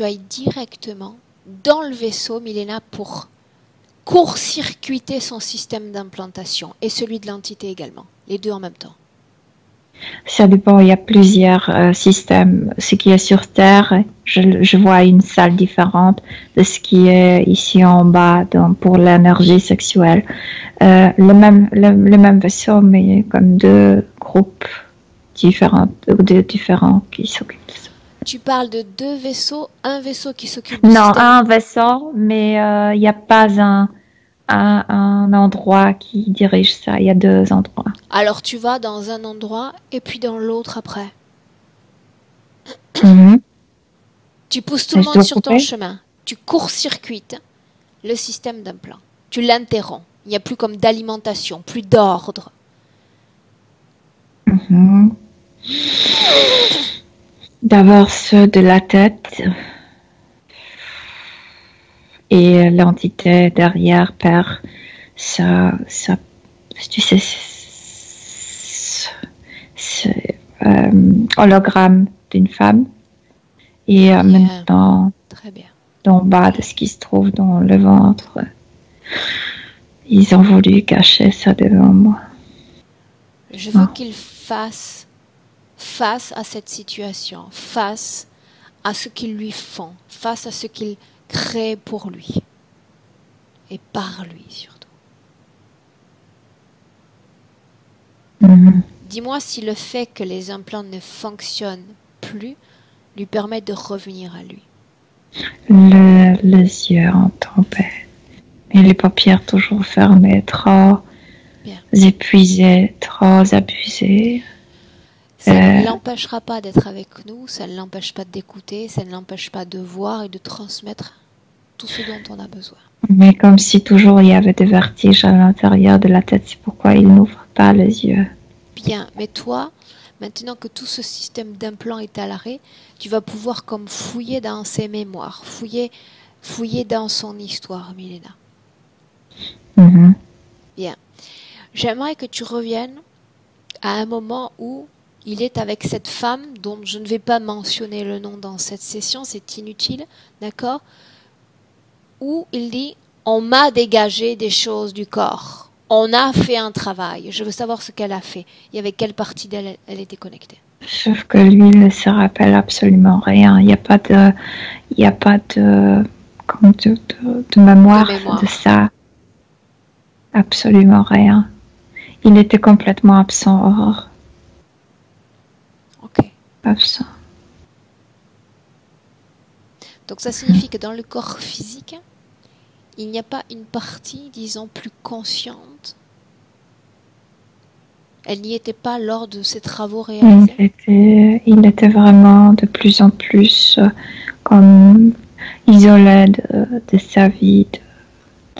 ailles directement dans le vaisseau, Milena, pour court-circuiter son système d'implantation et celui de l'entité également, les deux en même temps. Ça dépend, il y a plusieurs systèmes. Ce qui est sur Terre, je vois une salle différente de ce qui est ici en bas pour l'énergie sexuelle. Le même vaisseau, mais comme deux groupes différents qui s'occupent de ça. Tu parles de deux vaisseaux, un vaisseau qui s'occupe du système? Non, un vaisseau, mais il n'y a pas un endroit qui dirige ça. Il y a deux endroits. Alors tu vas dans un endroit et puis dans l'autre après? Mhm. Tu pousses tout le Je monde dois sur ton couper. chemin. Tu court-circuites le système d'implant. Tu l'interromps. Il n'y a plus comme d'alimentation, plus d'ordre. Mhm. D'abord ceux de la tête et l'entité derrière perd sa tu sais, c'est hologramme d'une femme et Bien. maintenant Très bien. en bas de ce qui se trouve dans le ventre. Ils ont voulu cacher ça devant moi. Je veux qu'il fasse face à cette situation, face à ce qu'ils lui font, face à ce qu'ils créent pour lui et par lui surtout. Dis-moi si le fait que les implants ne fonctionnent plus lui permet de revenir à lui. Les yeux en tempête et les paupières toujours fermées, trop Bien. épuisées, trop abusées. Ça ne l'empêchera pas d'être avec nous, ça ne l'empêche pas d'écouter, ça ne l'empêche pas de voir et de transmettre tout ce dont on a besoin. Mais comme si toujours il y avait des vertiges à l'intérieur de la tête, c'est pourquoi il n'ouvre pas les yeux. Bien, mais toi, maintenant que tout ce système d'implants est à l'arrêt, tu vas pouvoir comme fouiller dans ses mémoires, fouiller dans son histoire, Milena. Mhm. Bien. J'aimerais que tu reviennes à un moment où il est avec cette femme dont je ne vais pas mentionner le nom dans cette session, c'est inutile, d'accord? Où il dit « On m'a dégagé des choses du corps. On a fait un travail. Je veux savoir ce qu'elle a fait. Et avec quelle partie d'elle elle était connectée. » Sauf que lui ne se rappelle absolument rien. Il n'y a pas de mémoire de ça. Absolument rien. Il était complètement absent, Aurore. Ok. Absent. Donc ça signifie que dans le corps physique, il n'y a pas une partie, disons, plus consciente. Elle n'y était pas lors de ces travaux réalisés. Il était vraiment de plus en plus comme isolé de sa vie,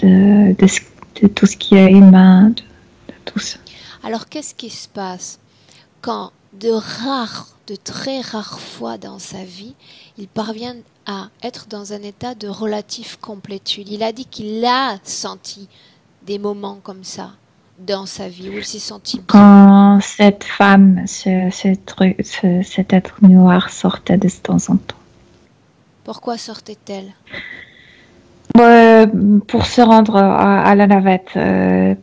de tout ce qui est humain, de tout ça. Alors qu'est-ce qui se passe quand de très rares fois dans sa vie, il parvient à être dans un état de relative complétude? Il a dit qu'il a senti des moments comme ça dans sa vie où il s'est senti bien. Quand cette femme, cet être noir sortait de temps en temps. Pourquoi sortait-elle? Pour se rendre à la navette,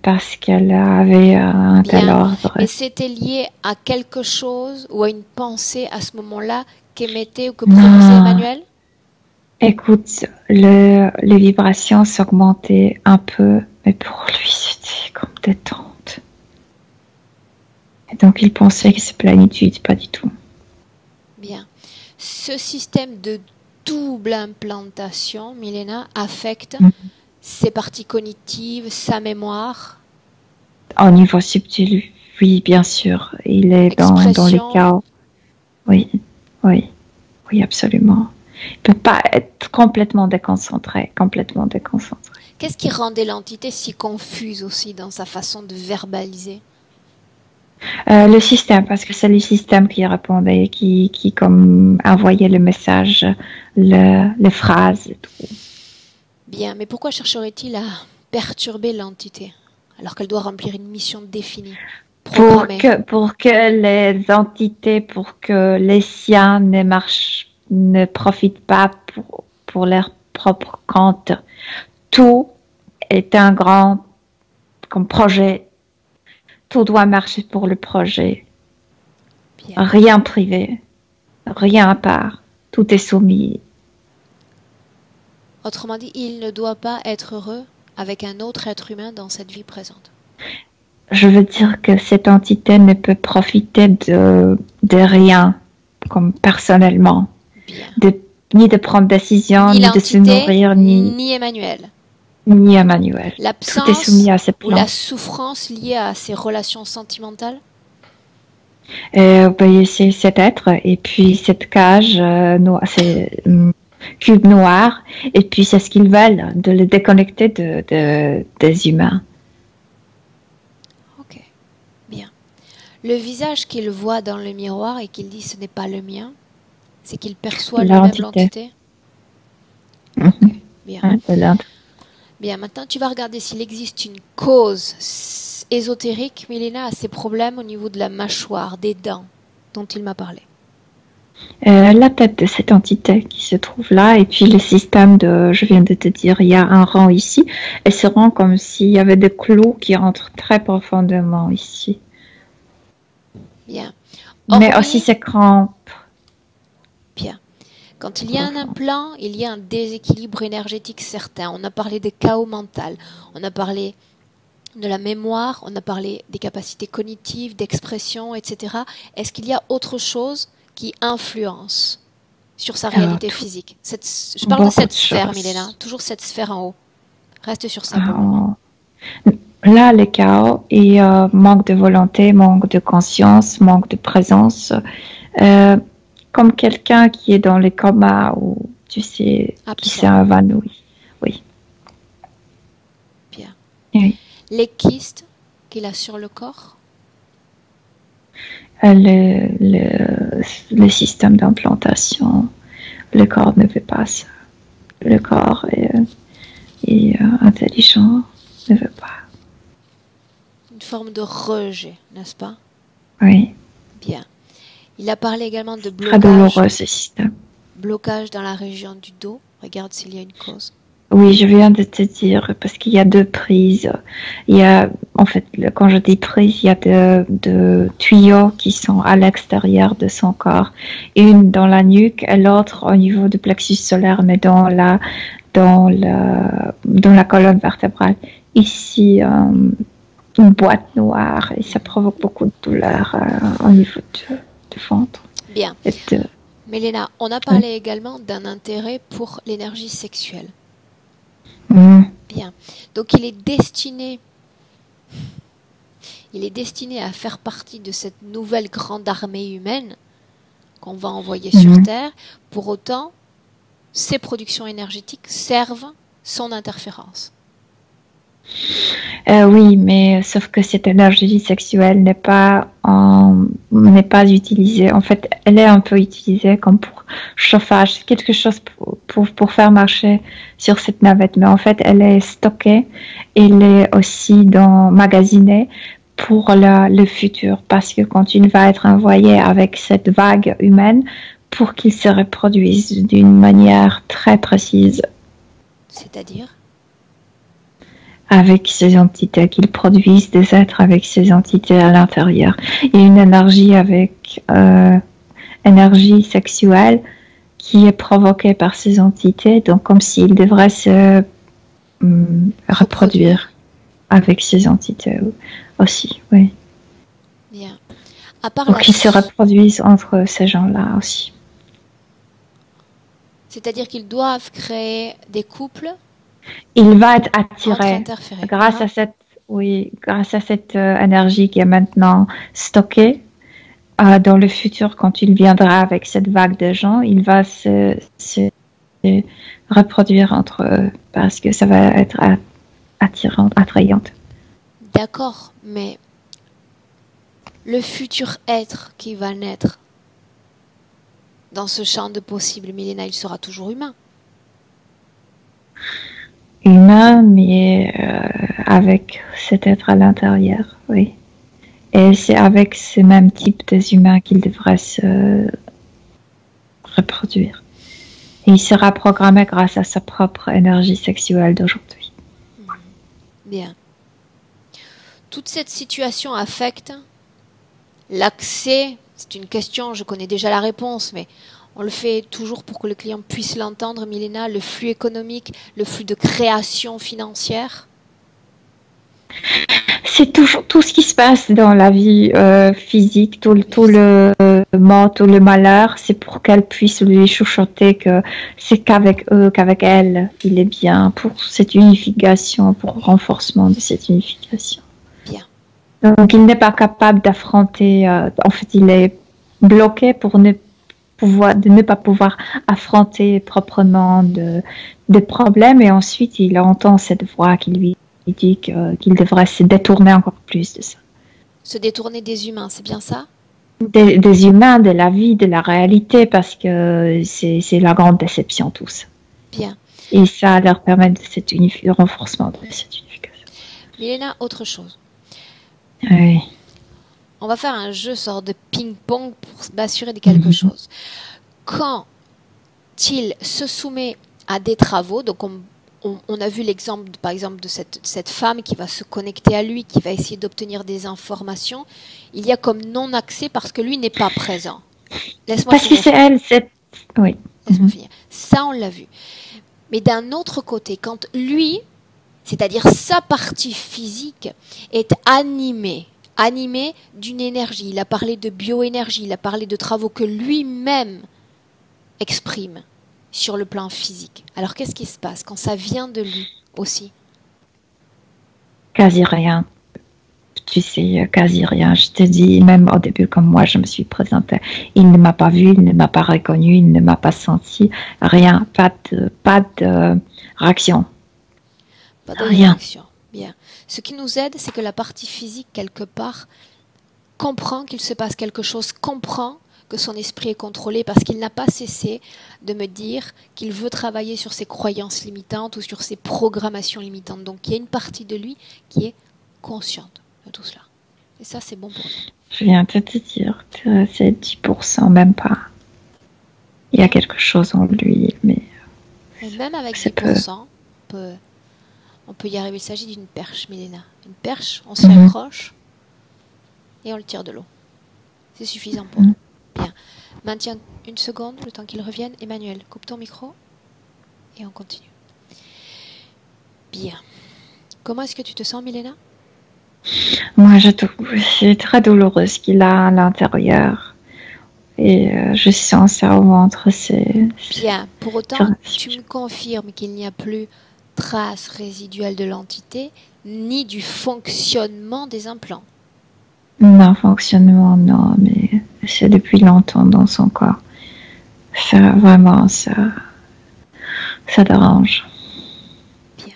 parce qu'elle avait un tel ordre. Et c'était lié à quelque chose ou à une pensée à ce moment-là qu'émettait ou que produisait Emmanuel? Écoute, les vibrations s'augmentaient un peu, mais pour lui, c'était comme détente. Et donc, il pensait que c'est plénitude, pas du tout. Bien. Ce système de double implantation, Milena, affecte ses parties cognitives, sa mémoire? Au niveau subtil, oui, bien sûr. Il est dans les cas. Oui, absolument. Il ne peut pas être complètement déconcentré. Qu'est-ce qui rendait l'entité si confuse aussi dans sa façon de verbaliser? Le système, parce que c'est le système qui répondait, qui comme envoyait le message, les phrases et tout. Bien, mais pourquoi chercherait-il à perturber l'entité alors qu'elle doit remplir une mission définie, programmée? Pour que les entités, pour que les siens ne profitent pas pour leur propre compte. Tout est un grand comme projet. Tout doit marcher pour le projet. Bien. Rien privé, rien à part. Tout est soumis. Autrement dit, il ne doit pas être heureux avec un autre être humain dans cette vie présente. Je veux dire que cette entité ne peut profiter de rien, comme personnellement. Ni de prendre décision, ni de se nourrir, ni Emmanuel. Ni Emmanuel. L'absence Tout est soumis à ses plans. Ou la souffrance liée à ses relations sentimentales? Ben, c'est cet être et puis cette cage noire, c'est cube noir et puis c'est ce qu'ils veulent, de le déconnecter des humains. Ok, bien. Le visage qu'il voit dans le miroir et qu'il dit ce n'est pas le mien, c'est qu'il perçoit lui-même l'entité. Ok, bien. Bien, maintenant tu vas regarder s'il existe une cause ésotérique, Milena, à ces problèmes au niveau de la mâchoire, des dents dont il m'a parlé. La tête de cette entité qui se trouve là et puis le système je viens de te dire, il y a un rang ici et ce rang comme s'il y avait des clous qui entrent très profondément ici. Bien. Mais aussi ces crampes. Bien. Quand il y a un implant, il y a un déséquilibre énergétique certain. On a parlé des chaos mental, on a parlé de la mémoire, on a parlé des capacités cognitives, d'expression, etc. Est-ce qu'il y a autre chose qui influence sur sa réalité physique? Je parle de cette sphère, Milena, toujours cette sphère en haut. Reste sur ça pour le moment. Là, les chaos et manque de volonté, manque de conscience, manque de présence. Comme quelqu'un qui est dans le coma ou, tu sais, qui s'est évanoui. Oui. Bien. Oui. Les kystes qu'il a sur le corps? Le système d'implantation. Le corps ne veut pas ça. Le corps est intelligent, ne veut pas. Une forme de rejet, n'est-ce pas? Oui. Bien. Il a parlé également de blocage. Très douloureux ce système. Blocage dans la région du dos. Regarde s'il y a une cause. Oui, je viens de te dire, parce qu'il y a deux prises. Il y a, en fait, quand je dis prise, il y a deux tuyaux qui sont à l'extérieur de son corps. Une dans la nuque et l'autre au niveau du plexus solaire, mais dans la colonne vertébrale. Ici, une boîte noire et ça provoque beaucoup de douleur au niveau du ventre. Bien. Milena, on a parlé également d'un intérêt pour l'énergie sexuelle. Bien. Donc il est destiné à faire partie de cette nouvelle grande armée humaine qu'on va envoyer sur Terre. Pour autant, ces productions énergétiques servent son interférence. Oui, mais sauf que cette énergie sexuelle n'est pas utilisée. En fait, elle est un peu utilisée comme pour chauffage, quelque chose pour faire marcher sur cette navette. Mais en fait, elle est stockée, elle est aussi magasinée pour le futur. Parce que quand il va être envoyé avec cette vague humaine, pour qu'il se reproduise d'une manière très précise. C'est-à-dire ? Avec ces entités, qu'ils produisent des êtres avec ces entités à l'intérieur. Il y a une énergie énergie sexuelle qui est provoquée par ces entités, donc comme s'ils devraient se reproduire avec ces entités aussi, oui. Bien. Donc ils se reproduisent entre ces gens-là aussi. C'est-à-dire qu'ils doivent créer des couples. Il va être attiré grâce à cette énergie qui est maintenant stockée. Dans le futur, quand il viendra avec cette vague de gens, il va se reproduire entre eux parce que ça va être attrayante. D'accord, mais le futur être qui va naître dans ce champ de possibles, Milena, il sera toujours humain. Humain, mais avec cet être à l'intérieur, oui. Et c'est avec ce même type des humains qu'il devrait se reproduire. Et il sera programmé grâce à sa propre énergie sexuelle d'aujourd'hui. Bien. Toute cette situation affecte l'accès. C'est une question, je connais déjà la réponse, mais on le fait toujours pour que le client puisse l'entendre, Milena, le flux économique, le flux de création financière. C'est toujours tout ce qui se passe dans la vie physique, tout le mort, tout le malheur, c'est pour qu'elle puisse lui chuchoter que c'est qu'avec eux, qu'avec elle, il est bien, pour cette unification, pour le renforcement de cette unification. Bien. Donc, il n'est pas capable d'affronter. En fait, il est bloqué pour de ne pas pouvoir affronter proprement des problèmes. Et ensuite, il entend cette voix qui lui dit qu'il devrait se détourner encore plus de ça. Se détourner des humains, c'est bien ça? Des humains, de la vie, de la réalité, parce que c'est la grande déception, tout ça. Bien. Et ça leur permet le renforcement de cette unification. Milena, autre chose. Oui. On va faire un jeu sort de ping-pong pour m'assurer de quelque chose. Quand il se soumet à des travaux, donc on a vu l'exemple, par exemple, de cette femme qui va se connecter à lui, qui va essayer d'obtenir des informations, il y a comme non-accès parce que lui n'est pas présent. Laisse-moi Parce que c'est elle, c'est... Oui. Laisse-moi finir. Ça, on l'a vu. Mais d'un autre côté, quand lui, c'est-à-dire sa partie physique, est animée d'une énergie, il a parlé de bioénergie, il a parlé de travaux que lui-même exprime sur le plan physique. Alors qu'est-ce qui se passe quand ça vient de lui aussi? Quasi rien. Tu sais, quasi rien. Je te dis, même au début, comme moi, je me suis présentée. Il ne m'a pas vu, il ne m'a pas reconnu, il ne m'a pas senti. Rien. Pas de réaction. Pas de réaction. Bien. Ce qui nous aide, c'est que la partie physique, quelque part, comprend qu'il se passe quelque chose, comprend que son esprit est contrôlé parce qu'il n'a pas cessé de me dire qu'il veut travailler sur ses croyances limitantes ou sur ses programmations limitantes. Donc il y a une partie de lui qui est consciente de tout cela. Et ça, c'est bon pour nous. Je viens de te dire, c'est 10%, même pas. Il y a quelque chose en lui, mais... Et même avec 10%, on peut y arriver. Il s'agit d'une perche, Milena. Une perche, on s'y accroche et on le tire de l'eau. C'est suffisant pour nous. Bien. Maintiens une seconde, le temps qu'il revienne. Emmanuel, coupe ton micro et on continue. Bien. Comment est-ce que tu te sens, Milena? Moi, je trouve c'est très douloureux ce qu'il a à l'intérieur. Et je sens ça au ventre. Bien. Pour autant, tu me confirmes qu'il n'y a plus trace résiduelle de l'entité ni du fonctionnement des implants. Non, fonctionnement, non, mais c'est depuis longtemps dans son corps. Ça, vraiment, ça dérange. Bien.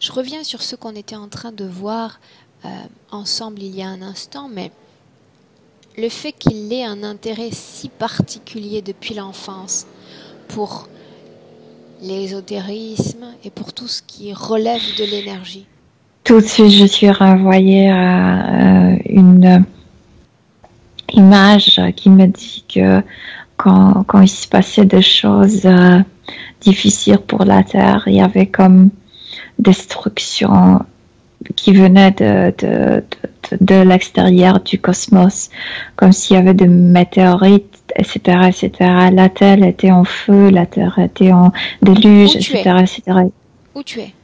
Je reviens sur ce qu'on était en train de voir ensemble il y a un instant, mais le fait qu'il ait un intérêt si particulier depuis l'enfance pour l'ésotérisme et pour tout ce qui relève de l'énergie. Tout de suite, je suis renvoyée à une image qui me dit que quand il se passait des choses difficiles pour la Terre, il y avait comme destruction qui venait de l'extérieur du cosmos, comme s'il y avait des météorites, etc., etc. La Terre était en feu, la Terre était en déluge, etc., etc. Où tu es?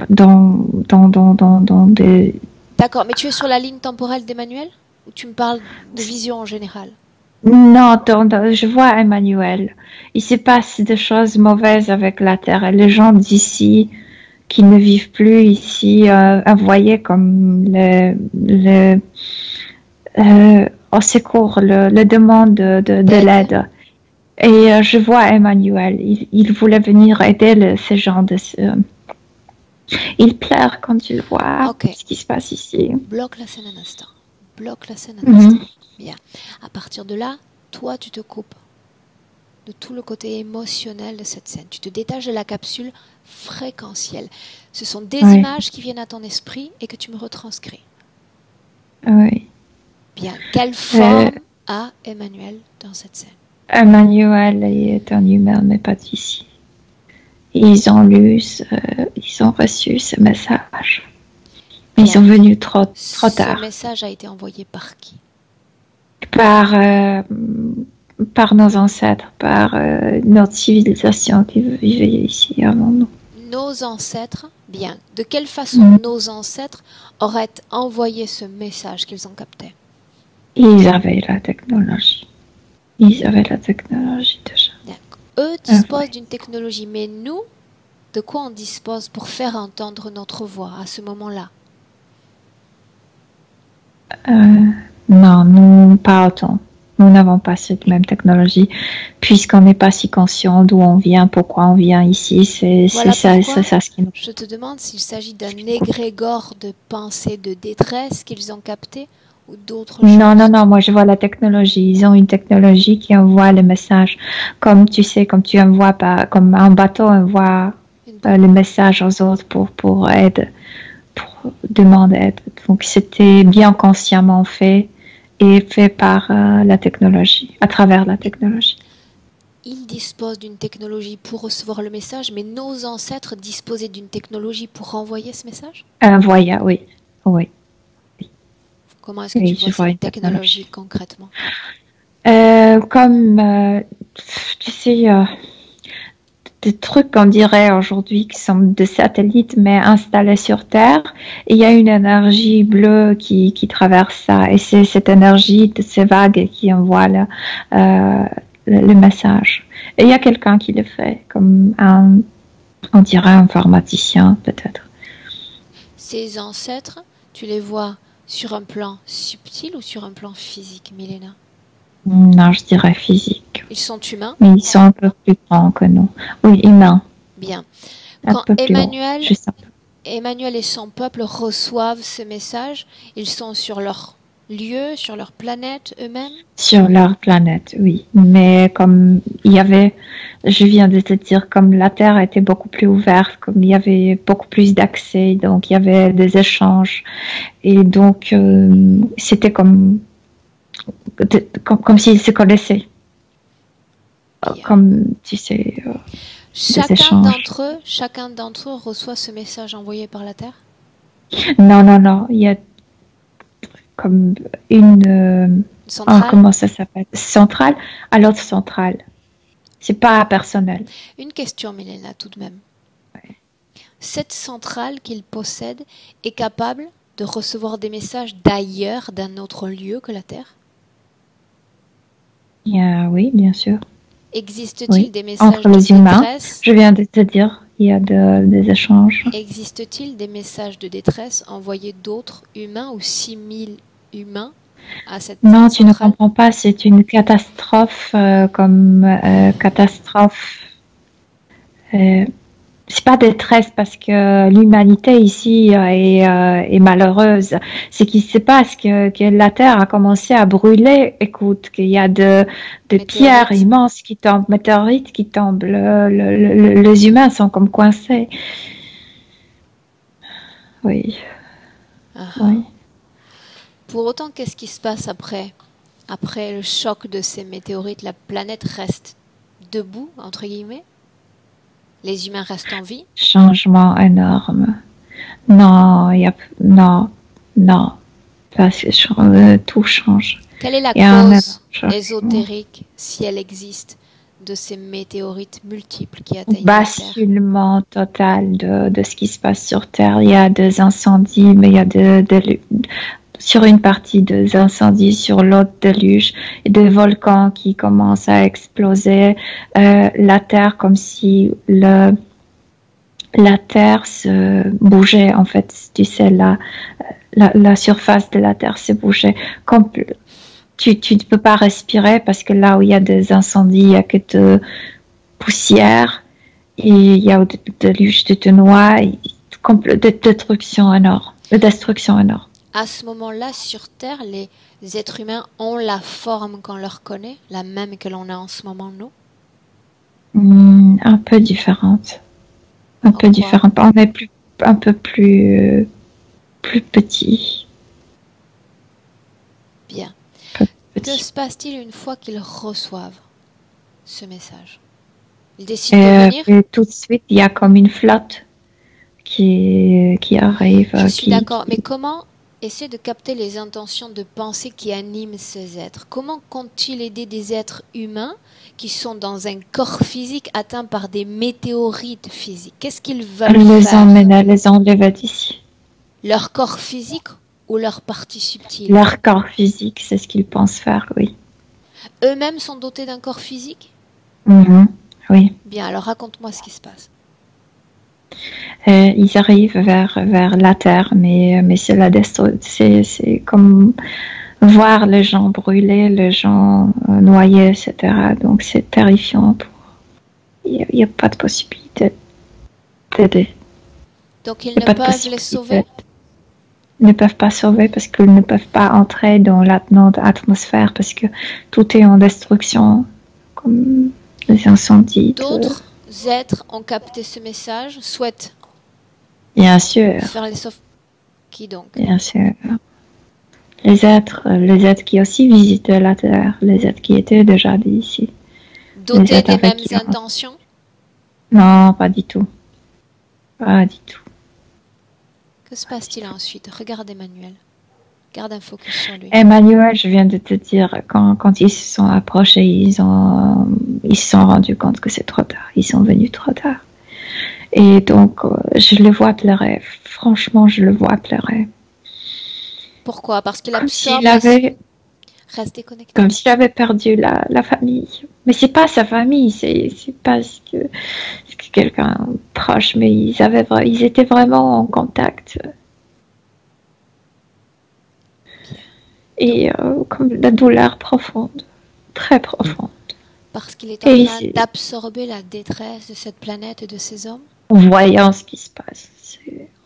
Dans des... D'accord, mais tu es sur la ligne temporelle d'Emmanuel? Ou tu me parles de vision en général? Non, je vois Emmanuel. Il se passe des choses mauvaises avec la Terre. Et les gens d'ici qui ne vivent plus ici, envoyés comme au secours, le demande de l'aide. Et je vois Emmanuel. Il voulait venir aider ces gens de... Il pleure quand il voit ce qui se passe ici. Bloque la scène un instant. Bloque la scène un instant. Bien. À partir de là, toi, tu te coupes de tout le côté émotionnel de cette scène. Tu te détaches de la capsule fréquentielle. Ce sont des images qui viennent à ton esprit et que tu me retranscris. Oui. Bien. Quelle forme a Emmanuel dans cette scène? Emmanuel est un humain, mais pas d'ici. Ils ont reçu ce message. Ils sont venus trop tard. Ce message a été envoyé par qui? Par nos ancêtres, par notre civilisation qui vivait ici avant nous. Nos ancêtres? Bien. De quelle façon nos ancêtres auraient envoyé ce message qu'ils ont capté? Ils avaient la technologie. Ils avaient la technologie déjà. Eux disposent d'une technologie, mais nous, De quoi on dispose pour faire entendre notre voix à ce moment-là? Non, nous, pas autant. Nous n'avons pas cette même technologie, puisqu'on n'est pas si conscient d'où on vient, pourquoi on vient ici. C'est Voilà ça, pourquoi ce qui nous... je te demande s'il s'agit d'un égrégore de pensée de détresse qu'ils ont capté ou d'autres choses. Non, moi je vois la technologie. Ils ont une technologie qui envoie le message. Comme tu sais, comme tu envoies pas, comme un bateau envoie le message aux autres pour aide, pour demander aide. Donc c'était bien consciemment fait et fait par la technologie, à travers la technologie. Ils disposent d'une technologie pour recevoir le message, mais nos ancêtres disposaient d'une technologie pour renvoyer ce message? Voilà, oui. Comment est-ce que tu vois cette technologie concrètement? Comme, tu sais, des trucs qu'on dirait aujourd'hui qui sont des satellites, mais installés sur Terre. Et il y a une énergie bleue qui traverse ça. Et c'est cette énergie de ces vagues qui envoie le message. Et il y a quelqu'un qui le fait, comme on dirait un informaticien, peut-être. Ces ancêtres, tu les vois sur un plan subtil ou sur un plan physique, Milena? Non, je dirais physique. Ils sont humains? Mais ils sont un peu plus grands que nous. Oui, humains. Bien. Un Quand peu plus Emmanuel et son peuple reçoivent ce message, ils sont sur leur lieu, sur leur planète eux-mêmes? Sur leur planète, oui. Mais comme il y avait, je viens de te dire, comme la Terre était beaucoup plus ouverte, comme il y avait beaucoup plus d'accès, donc il y avait des échanges. Et donc, c'était comme s'ils se connaissaient. Comme, tu sais, chacun d'entre eux reçoit ce message envoyé par la Terre? Non. Il y a comme une centrale? Comment ça s'appelle? Centrale à l'autre centrale. C'est pas personnel. Une question, Milena, tout de même. Ouais. Cette centrale qu'il possède est capable de recevoir des messages d'ailleurs, d'un autre lieu que la Terre? Oui, bien sûr. Existe-t-il des messages entre les humains? détresse? Je viens de te dire, il y a des échanges. Existe-t-il des messages de détresse envoyés d'autres humains ou similes humains à cette Non, centrale? tu ne comprends pas, c'est une catastrophe catastrophe. C'est pas détresse parce que l'humanité ici est malheureuse. Ce qui se passe que la Terre a commencé à brûler. Écoute, qu'il y a de pierres immenses qui tombent, météorites qui tombent. Les humains sont comme coincés. Oui. Oui. Pour autant, qu'est-ce qui se passe après? Après le choc de ces météorites, la planète reste debout, entre guillemets? Les humains restent en vie? Changement énorme. Non, parce que tout change. Quelle est la cause ésotérique, si elle existe, de ces météorites multiples qui atteignent la Terre? Basculement total de ce qui se passe sur Terre. Il y a des incendies, mais il y a sur une partie des incendies, sur l'autre déluge, et des volcans qui commencent à exploser. La Terre, comme si la Terre se bougeait, en fait. Tu sais, la surface de la Terre se bougeait. Tu ne peux pas respirer parce que là où il y a des incendies, il n'y a que de poussière, et il y a des déluges de noix, de destruction énorme. À ce moment-là, sur Terre, les êtres humains ont la forme qu'on leur connaît, la même que l'on a en ce moment, nous? Un peu différente. On est un peu plus petit. Bien. Que se passe-t-il une fois qu'ils reçoivent ce message? Ils décident de venir? Et tout de suite, il y a comme une flotte qui arrive. Je suis d'accord, mais comment essayer de capter les intentions de pensée qui animent ces êtres? Comment comptent-ils aider des êtres humains qui sont dans un corps physique atteint par des météorites physiques? Qu'est-ce qu'ils veulent faire? Les enlever d'ici. Leur corps physique ou leur partie subtile? Leur corps physique, c'est ce qu'ils pensent faire, oui. Eux-mêmes sont dotés d'un corps physique? Oui. Bien, alors raconte-moi ce qui se passe. Ils arrivent vers la terre, mais c'est c'est comme voir les gens brûler, les gens noyés, etc. Donc c'est terrifiant. Il n'y a pas de possibilité d'aider. Donc ils ne peuvent les sauver? Ils ne peuvent pas sauver parce qu'ils ne peuvent pas entrer dans l'atmosphère parce que tout est en destruction, comme les incendies. D'autres êtres ont capté ce message, souhaitent bien sûr faire les sauver. Qui donc? Bien sûr. Les êtres qui aussi visitaient la Terre, les êtres qui étaient déjà ici. Dotés des mêmes intentions? Non, pas du tout. Pas du tout. Que se passe-t-il ensuite? Regarde Emmanuel. Garde un focus sur lui. Emmanuel, je viens de te dire, quand ils se sont approchés, ils se sont rendus compte que c'est trop tard. Ils sont venus trop tard. Et donc, je le vois pleurer. Franchement, je le vois pleurer. Pourquoi? Parce qu'il absorbe... Reste déconnecté. Comme s'il avait perdu la famille. Mais c'est pas sa famille, c'est parce que quelqu'un proche, mais ils étaient vraiment en contact. Et comme la douleur profonde, très profonde. Parce qu'il est en train d'absorber la détresse de cette planète et de ces hommes? Voyant ce qui se passe.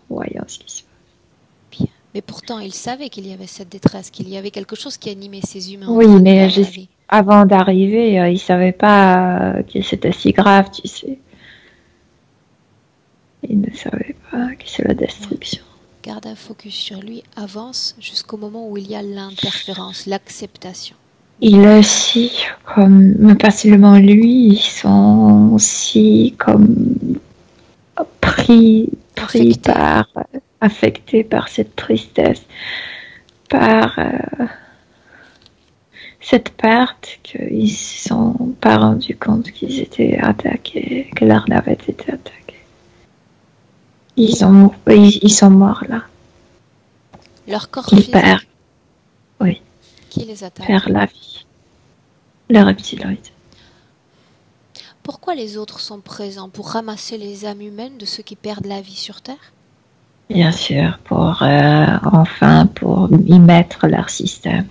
Voyant ce qui se passe. Bien. Mais pourtant, il savait qu'il y avait cette détresse, qu'il y avait quelque chose qui animait ces humains. Oui, mais avant d'arriver, il ne savait pas que c'était si grave, tu sais. Il ne savait pas que c'est la destruction. Garde un focus sur lui, avance jusqu'au moment où il y a l'interférence, l'acceptation. Il est aussi, mais pas seulement lui, ils sont aussi comme affectés par cette tristesse, par cette perte qu'ils ne se sont pas rendus compte qu'ils étaient attaqués, que leur navette était attaquée. Ils sont morts là. Leur corps physique. Oui. Qui les attaque? Perd la vie. Le reptiloïde. Pourquoi les autres sont présents? Pour ramasser les âmes humaines de ceux qui perdent la vie sur Terre? Bien sûr, pour y mettre leur système.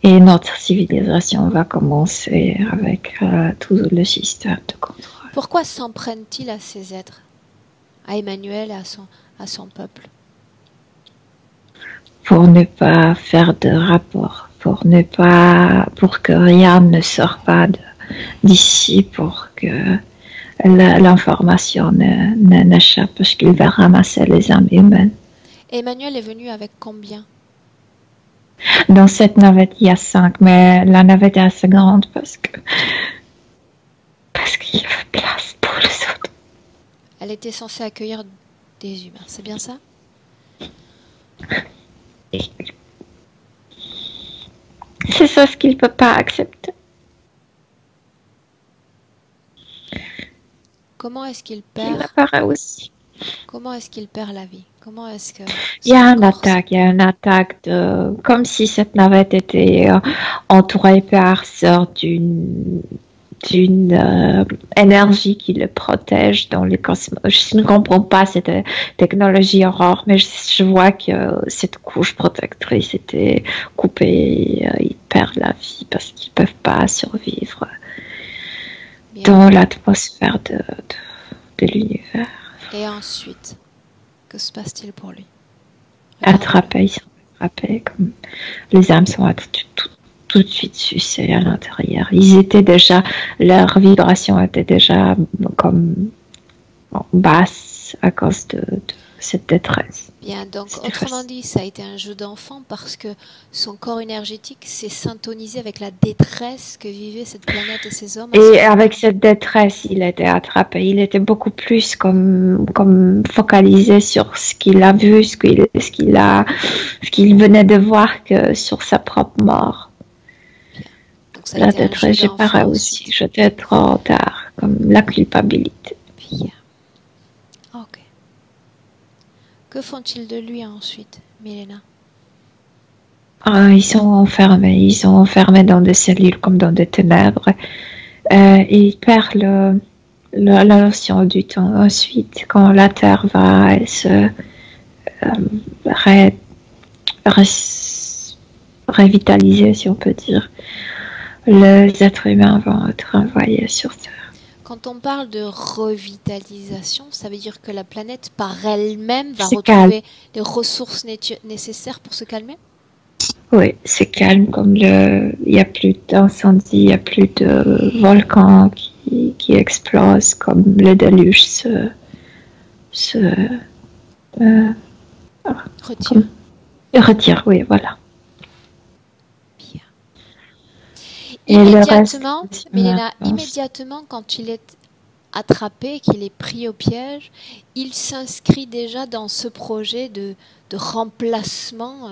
Et notre civilisation va commencer avec tout le système de contrôle. Pourquoi s'en prennent-ils à ces êtres? À Emmanuel et à son peuple? Pour ne pas faire de rapport, pour que rien ne sorte pas d'ici, pour que l'information n'échappe, parce qu'il va ramasser les âmes humaines. Emmanuel est venu avec combien? Dans cette navette, il y a 5, mais la navette est assez grande parce qu'il y avait place pour les autres. Elle était censée accueillir des humains, c'est bien ça? C'est ça ce qu'il ne peut pas accepter. Comment est-ce qu'il perd? Il apparaît aussi. Comment est-ce qu'il perd la vie? Comment est-ce que... Il y a une attaque comme si cette navette était entourée par sorte d'une énergie qui le protège dans le cosmos. Je ne comprends pas cette technologie aurore, mais je vois que cette couche protectrice était coupée. Ils perdent la vie parce qu'ils ne peuvent pas survivre dans l'atmosphère de l'univers. Et ensuite, que se passe-t-il pour lui? Ils sont attrapés, comme les âmes sont tout de suite sucées à l'intérieur. Leur vibration était déjà comme basse à cause de cette détresse. Bien, donc autrement dit, ça a été un jeu d'enfant parce que son corps énergétique s'est syntonisé avec la détresse que vivait cette planète et ses hommes. Et avec cette détresse, il était attrapé. Il était beaucoup plus comme focalisé sur ce qu'il a vu, ce qu'il venait de voir que sur sa propre mort. La détresse, j'ai pareil aussi. J'étais trop tard, comme la culpabilité. Bien. Ok. Que font-ils de lui ensuite, Milena? Ils sont enfermés dans des cellules comme dans des ténèbres. Ils perdent la notion du temps. Ensuite, quand la Terre va se ré- revitaliser, si on peut dire, les êtres humains vont être envoyés sur Terre. Quand on parle de revitalisation, ça veut dire que la planète par elle-même va C'est calme. retrouver les ressources nécessaires pour se calmer? Oui, c'est calme, comme il n'y a plus d'incendie, il n'y a plus de volcans qui explosent, comme le déluge se Retire. retire, oui, voilà. Bien. Et le Immédiatement, reste, Milena, immédiatement quand il est attrapé, qu'il est pris au piège, il s'inscrit déjà dans ce projet de remplacement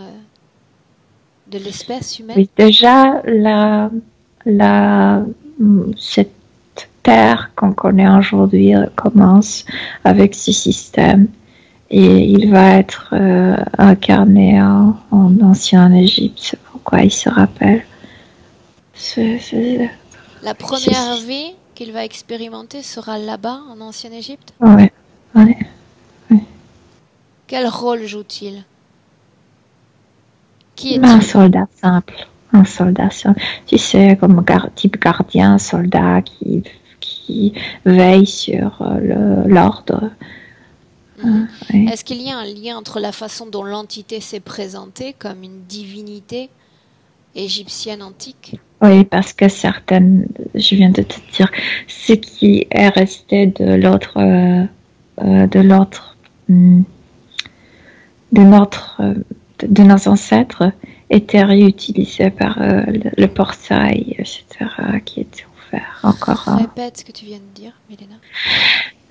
de l'espèce humaine. oui, déjà, cette Terre qu'on connaît aujourd'hui commence avec ce système et il va être incarné en ancien Égypte. C'est pourquoi il se rappelle. La première vie qu'il va expérimenter sera là-bas, en ancienne Égypte. Oui, oui. Quel rôle joue-t-il? Qui est-il? Un soldat simple. Un soldat simple. Tu sais, comme type gardien, soldat qui veille sur l'ordre. Oui. Est-ce qu'il y a un lien entre la façon dont l'entité s'est présentée comme une divinité égyptienne antique? Oui, parce que certaines, je viens de te dire, ce qui est resté de nos ancêtres était réutilisé par le portail, etc., qui était ouvert encore. Répète ce que tu viens de dire, Milena.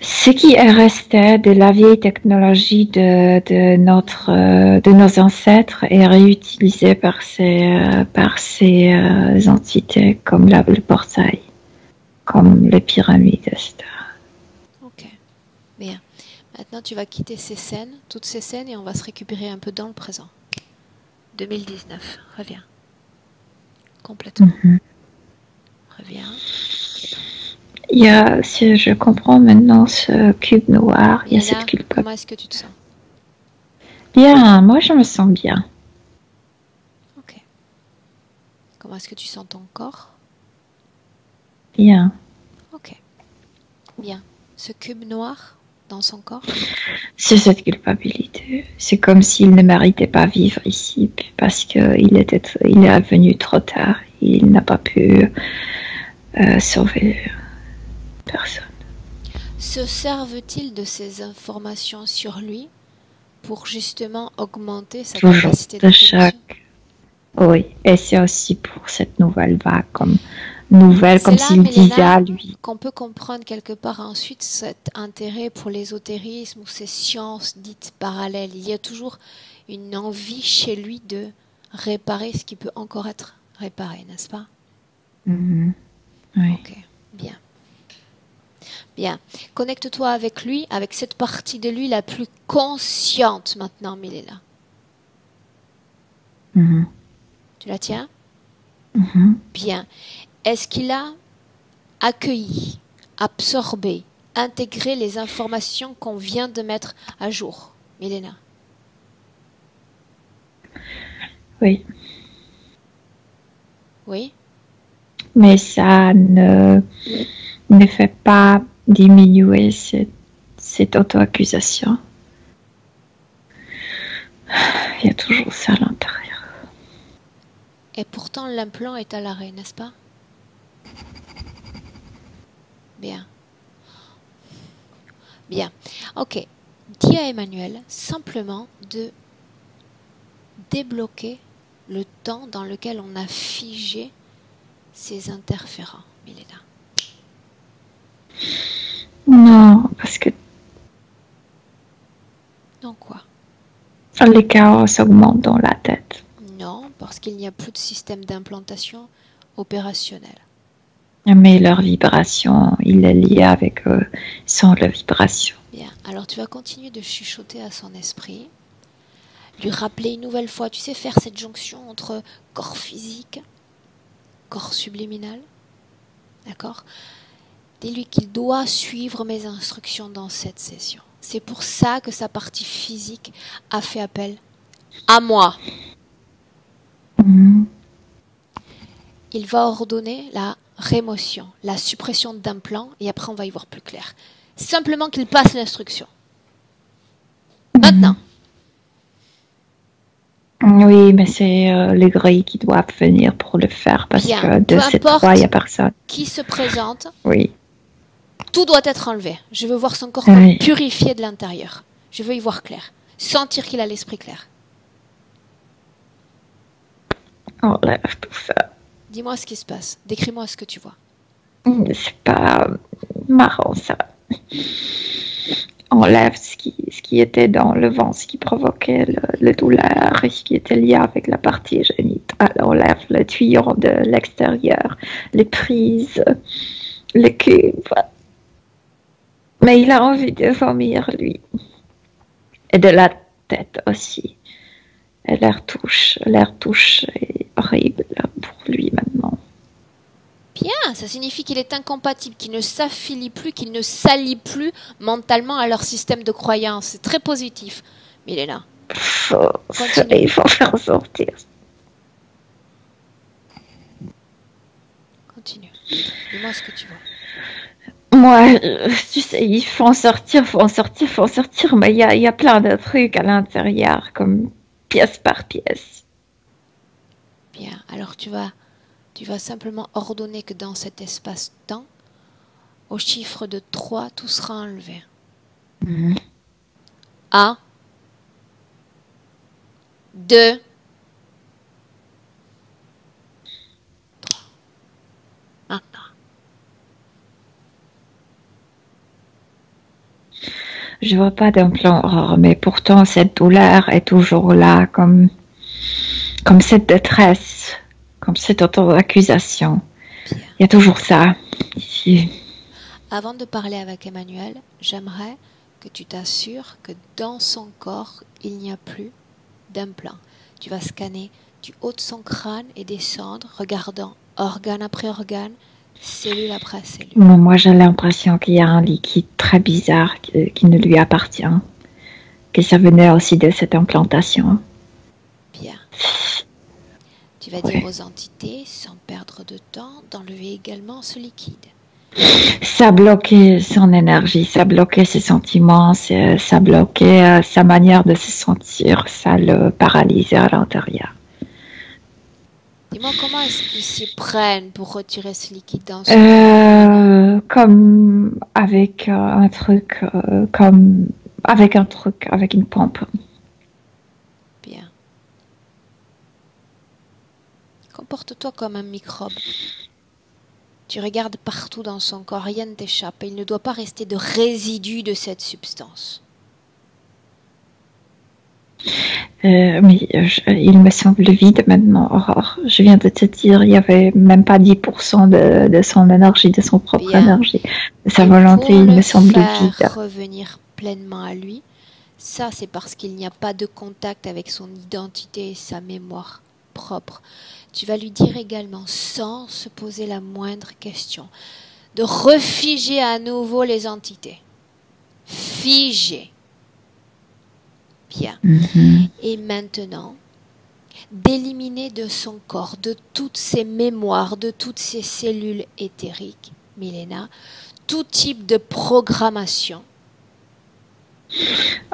Ce qui est resté de la vieille technologie de nos ancêtres est réutilisé par ces entités comme le portail, comme les pyramides, etc. Ok, bien. Maintenant, tu vas quitter toutes ces scènes, et on va se récupérer un peu dans le présent. 2019, reviens. Complètement. Reviens. Il y a, si je comprends maintenant ce cube noir, il y a cette culpabilité. Comment est-ce que tu te sens? Bien, moi je me sens bien. Ok. Comment est-ce que tu sens ton corps? Bien. Ok. Bien. Ce cube noir dans son corps? C'est cette culpabilité. C'est comme s'il ne méritait pas vivre ici parce qu'il est venu trop tard. Il n'a pas pu sauver personne. Se servent-ils de ces informations sur lui pour justement augmenter sa capacité de chaque. Oui, et c'est aussi pour cette nouvelle vague, comme s'il disait à lui. Qu'on peut comprendre quelque part ensuite cet intérêt pour l'ésotérisme ou ces sciences dites parallèles. Il y a toujours une envie chez lui de réparer ce qui peut encore être réparé, n'est-ce pas? Oui. Ok, bien. Bien. Connecte-toi avec lui, avec cette partie de lui la plus consciente maintenant, Milena. Tu la tiens? Bien. Est-ce qu'il a accueilli, absorbé, intégré les informations qu'on vient de mettre à jour, Milena? Oui. Oui? Mais ça ne fait pas diminuer cette auto-accusation. Il y a toujours ça à l'intérieur. Et pourtant, l'implant est à l'arrêt, n'est-ce pas? Bien. Bien. Ok. Dis à Emmanuel simplement de débloquer le temps dans lequel on a figé ces interférents, Milena. Non, parce que... Non quoi? Les chaos augmentent dans la tête. Non, parce qu'il n'y a plus de système d'implantation opérationnel. Mais leur vibration, il est lié avec eux, sans leur vibration. Bien, alors tu vas continuer de chuchoter à son esprit, lui rappeler une nouvelle fois, tu sais, faire cette jonction entre corps physique, corps subliminal, d'accord? Dis-lui qu'il doit suivre mes instructions dans cette session. C'est pour ça que sa partie physique a fait appel à moi. Il va ordonner la rémotion, la suppression d'implants, et après on va y voir plus clair. Simplement qu'il passe l'instruction. Maintenant. Oui, mais c'est les grilles qui doivent venir pour le faire, parce Bien. que de ces trois, il n'y a personne. Qui se présente, Oui. tout doit être enlevé. Je veux voir son corps purifié de l'intérieur. Je veux y voir clair. Sentir qu'il a l'esprit clair. Enlève tout ça. Dis-moi ce qui se passe. Décris-moi ce que tu vois. C'est pas marrant, ça. Enlève ce qui était dans le ventre, ce qui provoquait le douleur et ce qui était lié avec la partie génitale. Enlève le tuyau de l'extérieur, les prises, le cube. Mais il a envie de vomir, lui. Et de la tête aussi. Et l'air touche est horrible pour lui maintenant. Bien, ça signifie qu'il est incompatible, qu'il ne s'affilie plus, qu'il ne s'allie plus mentalement à leur système de croyance. C'est très positif. Milena. Il faut faire sortir. Continue. Dis-moi ce que tu vois. Moi, tu sais, il faut en sortir, mais il y a plein de trucs à l'intérieur, comme pièce par pièce. Bien, alors tu vas simplement ordonner que dans cet espace-temps, au chiffre de 3, tout sera enlevé. 1, 2, 3. Maintenant. Je vois pas d'implant, mais pourtant cette douleur est toujours là, comme cette détresse, comme cette auto-accusation. Il y a toujours ça ici. Avant de parler avec Emmanuel, j'aimerais que tu t'assures que dans son corps, il n'y a plus d'implant. Tu vas scanner du haut de son crâne et descendre, regardant organe après organe, cellule après cellule. Moi, j'ai l'impression qu'il y a un liquide très bizarre qui ne lui appartient, que ça venait aussi de cette implantation. Bien. Tu vas dire aux entités, sans perdre de temps, d'enlever également ce liquide. Ça bloquait son énergie, ça bloquait ses sentiments, ça bloquait sa manière de se sentir, ça le paralysait à l'intérieur. Dis-moi, comment est-ce qu'ils s'y prennent pour retirer ce liquide dans son comme avec un truc, avec une pompe. Bien. Comporte-toi comme un microbe. Tu regardes partout dans son corps, rien ne t'échappe et il ne doit pas rester de résidus de cette substance. Mais il me semble vide maintenant, Aurore. Je viens de te dire, il n'y avait même pas 10% de son énergie, de son propre énergie. De sa volonté, il me semble vide. Pour revenir pleinement à lui, ça c'est parce qu'il n'y a pas de contact avec son identité et sa mémoire propre. Tu vas lui dire également, sans se poser la moindre question, de refiger à nouveau les entités. Figer. Bien. Et maintenant, d'éliminer de son corps, de toutes ses mémoires, de toutes ses cellules éthériques, Milena, tout type de programmation.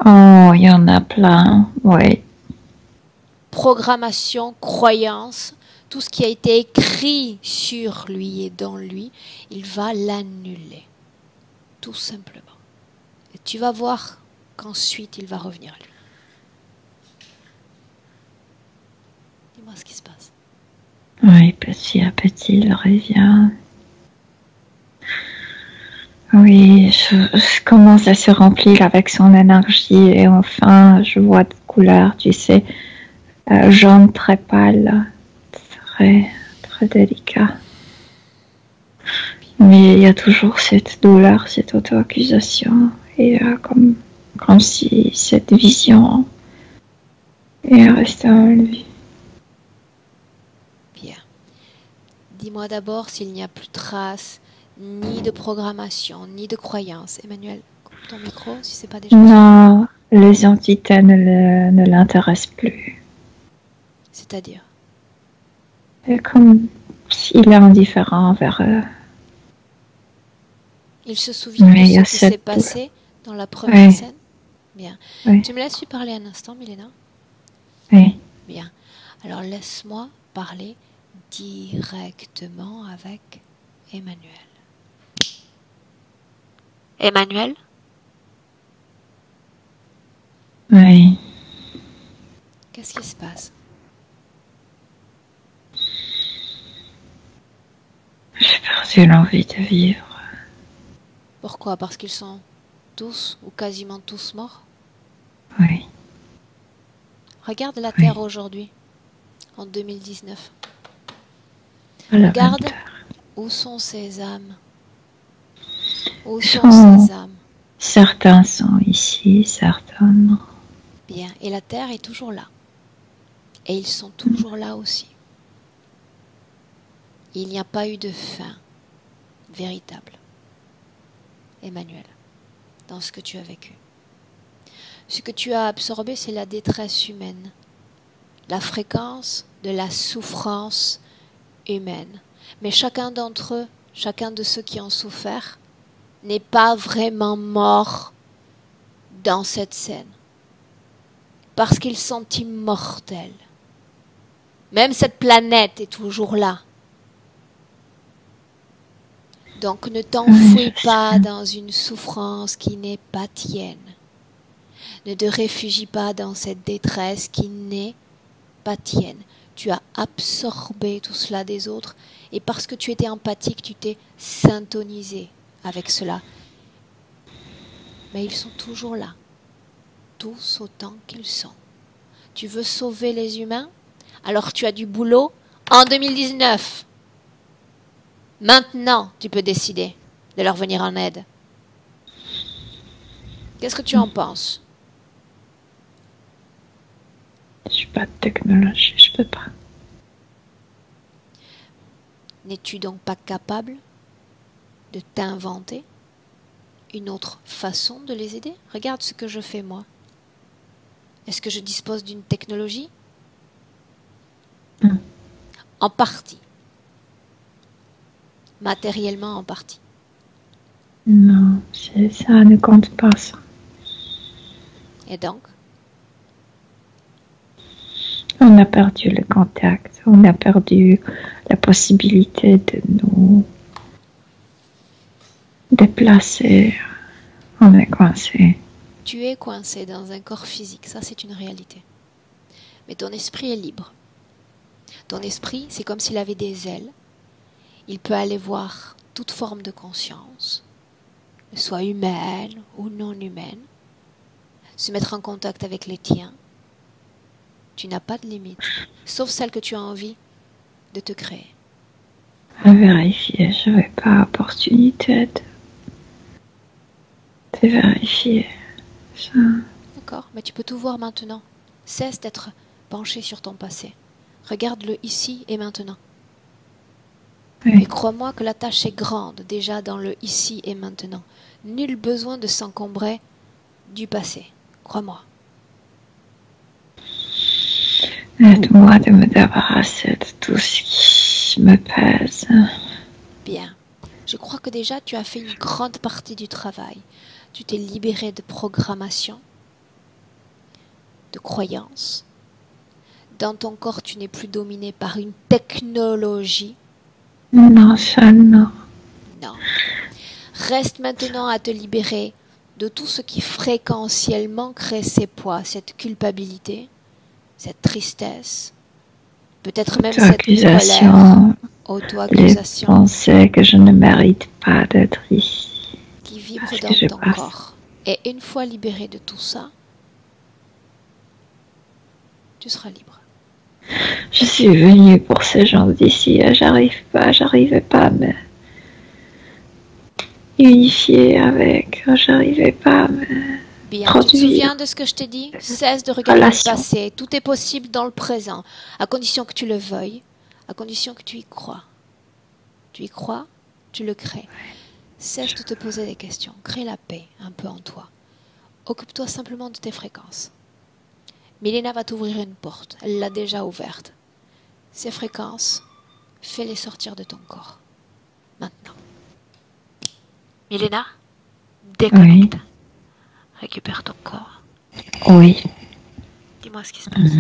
Oh, il y en a plein, oui. Programmation, croyance, tout ce qui a été écrit sur lui et dans lui, il va l'annuler. Tout simplement. Et tu vas voir qu'ensuite il va revenir à lui. Dis-moi ce qui se passe. Oui, petit à petit, il revient. Oui, je commence à se remplir avec son énergie et enfin, je vois de couleurs, tu sais, jaune très pâle, très, très délicat. Mais il y a toujours cette douleur, cette auto-accusation et comme si cette vision est restée en lui. Bien. Dis-moi d'abord s'il n'y a plus trace ni de programmation, ni de croyance. Emmanuel, coupe ton micro si c'est pas déjà fait. Non, les entités ne l'intéressent plus. C'est-à-dire? Et comme il est indifférent vers eux. Il se souvient Mais de il y a ce qui s'est cette- passé dans la première Oui. scène? Bien. Oui. Tu me laisses lui parler un instant, Milena? Oui. Bien. Alors laisse-moi parler directement avec Emmanuel. Emmanuel? Oui. Qu'est-ce qui se passe? J'ai perdu l'envie de vivre. Pourquoi? Parce qu'ils sont tous ou quasiment tous morts? Oui. Regarde la Oui. Terre aujourd'hui, en 2019. À la Regarde même heure. où sont ces âmes? Où Ils sont sont- ces âmes? Certains sont ici, certains non. Bien. Et la Terre est toujours là. Et ils sont toujours là aussi. Il n'y a pas eu de fin véritable, Emmanuel, dans ce que tu as vécu. Ce que tu as absorbé, c'est la détresse humaine, la fréquence de la souffrance humaine. Mais chacun d'entre eux, chacun de ceux qui ont souffert, n'est pas vraiment mort dans cette scène, parce qu'ils sont immortels. Même cette planète est toujours là. Donc ne t'enfouis je pas sais. dans une souffrance qui n'est pas tienne. Ne te réfugie pas dans cette détresse qui n'est pas tienne. Tu as absorbé tout cela des autres et parce que tu étais empathique, tu t'es syntonisé avec cela. Mais ils sont toujours là, tous autant qu'ils sont. Tu veux sauver les humains? Alors tu as du boulot en 2019. Maintenant, tu peux décider de leur venir en aide. Qu'est-ce que tu en penses? Je suis pas de technologie, je peux pas. N'es-tu donc pas capable de t'inventer une autre façon de les aider? Regarde ce que je fais moi. Est-ce que je dispose d'une technologie? En partie. Matériellement en partie. Non, ça ne compte pas ça. Et donc? On a perdu le contact, on a perdu la possibilité de nous déplacer. On est coincé. Tu es coincé dans un corps physique, ça c'est une réalité. Mais ton esprit est libre. Ton esprit, c'est comme s'il avait des ailes. Il peut aller voir toute forme de conscience, soit humaine ou non humaine, se mettre en contact avec les tiens. Tu n'as pas de limite, sauf celle que tu as envie de te créer. À vérifier, je n'avais pas opportunité de vérifier ça. D'accord, mais tu peux tout voir maintenant. Cesse d'être penché sur ton passé. Regarde-le ici et maintenant. Oui. Et crois-moi que la tâche est grande déjà dans le ici et maintenant. Nul besoin de s'encombrer du passé. Crois-moi. Aide-moi de me débarrasser de tout ce qui me pèse. Bien. Je crois que déjà tu as fait une grande partie du travail. Tu t'es libéré de programmation, de croyances. Dans ton corps, tu n'es plus dominé par une technologie. Non, ça non. Non. Reste maintenant à te libérer de tout ce qui fréquentiellement crée ces poids, cette culpabilité, cette tristesse, peut-être même cette colère, Les auto-accusation pensées que je ne mérite pas d'être ici. qui vibre Parce que dans je ton passe. corps. Et une fois libéré de tout ça, tu seras libre. Je suis venue pour ces gens d'ici, j'arrivais pas à me unifier avec, j'arrivais pas à me Bien, tu te produire. souviens de ce que je t'ai dit? Cesse de regarder Relation. le passé. Tout est possible dans le présent, à condition que tu le veuilles, à condition que tu y crois. Tu y crois? tu le crées. Cesse de te poser des questions. Crée la paix un peu en toi. Occupe-toi simplement de tes fréquences. Milena va t'ouvrir une porte. Elle l'a déjà ouverte. Ces fréquences, fais-les sortir de ton corps. Maintenant. Milena, déconnecte. Oui. Récupère ton corps. Oui. Dis-moi ce qui se passe.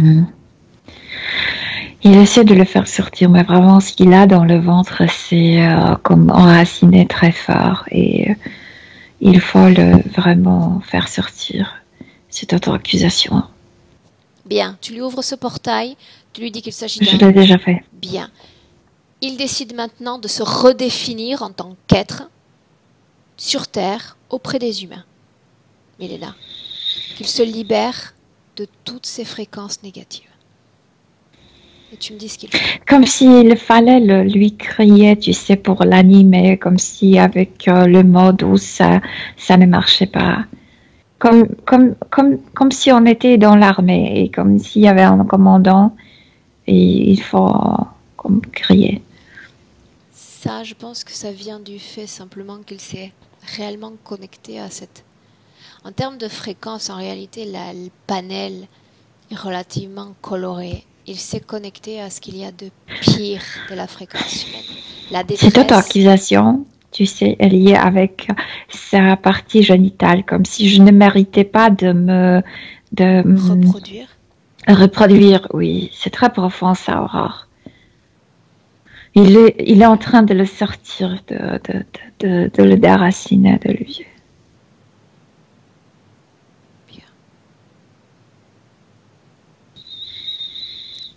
Il essaie de le faire sortir, mais vraiment ce qu'il a dans le ventre, c'est comme enraciné très fort. Et il faut le vraiment faire sortir, cette auto-accusation. Bien, tu lui ouvres ce portail, tu lui dis qu'il s'agit Je d'un... l'ai déjà fait. Bien. Il décide maintenant de se redéfinir en tant qu'être sur Terre auprès des humains. Milena, qu'il se libère de toutes ces fréquences négatives. Et tu me dis ce qu'il fait. Comme s'il fallait lui crier, tu sais, pour l'animer, comme si avec le mode où ça ne marchait pas. Comme si on était dans l'armée et comme s'il y avait un commandant et il faut comme crier. Ça, je pense que ça vient du fait simplement qu'il s'est réellement connecté à cette... En termes de fréquence, en réalité, le panel est relativement coloré. Il s'est connecté à ce qu'il y a de pire de la fréquence humaine. La détresse... Cette auto-accusation, tu sais, est liée avec sa partie génitale, comme si je ne méritais pas de me reproduire. Reproduire, oui. C'est très profond, ça, Aurore. Il est en train de le sortir, de le déraciner de lui. Bien.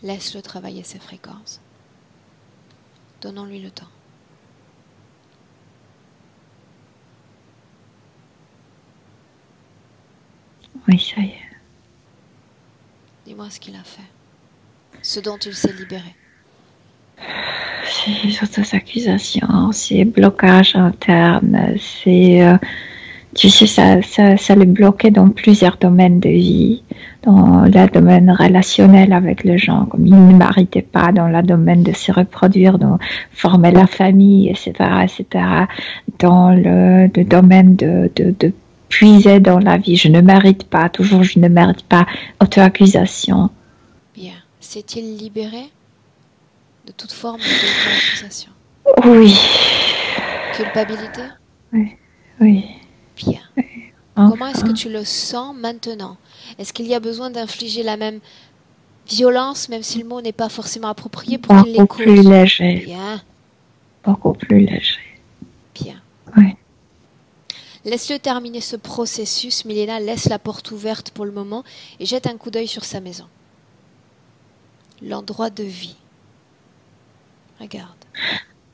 Laisse-le travailler ses fréquences. Donnons-lui le temps. Oui, ça y est. Dis-moi ce qu'il a fait. Ce dont il s'est libéré. C'est auto-accusation, c'est blocage interne, c'est... tu sais, ça le bloquait dans plusieurs domaines de vie, dans le domaine relationnel avec les gens, comme il ne méritait pas, dans le domaine de se reproduire, de former la famille, etc., etc., dans le domaine de puiser dans la vie, je ne mérite pas, toujours je ne mérite pas, auto-accusation. Bien. S'est-il libéré de toute forme d'auto-accusation? Oui. Culpabilité? Oui. Oui. Bien. Enfin. Comment est-ce que tu le sens maintenant? Est-ce qu'il y a besoin d'infliger la même violence, même si le mot n'est pas forcément approprié, pour qu'il l'écoute? Beaucoup plus léger. Bien. Beaucoup plus léger. Bien. Oui. Laisse-le terminer ce processus. Milena, laisse la porte ouverte pour le moment et jette un coup d'œil sur sa maison. L'endroit de vie. Regarde.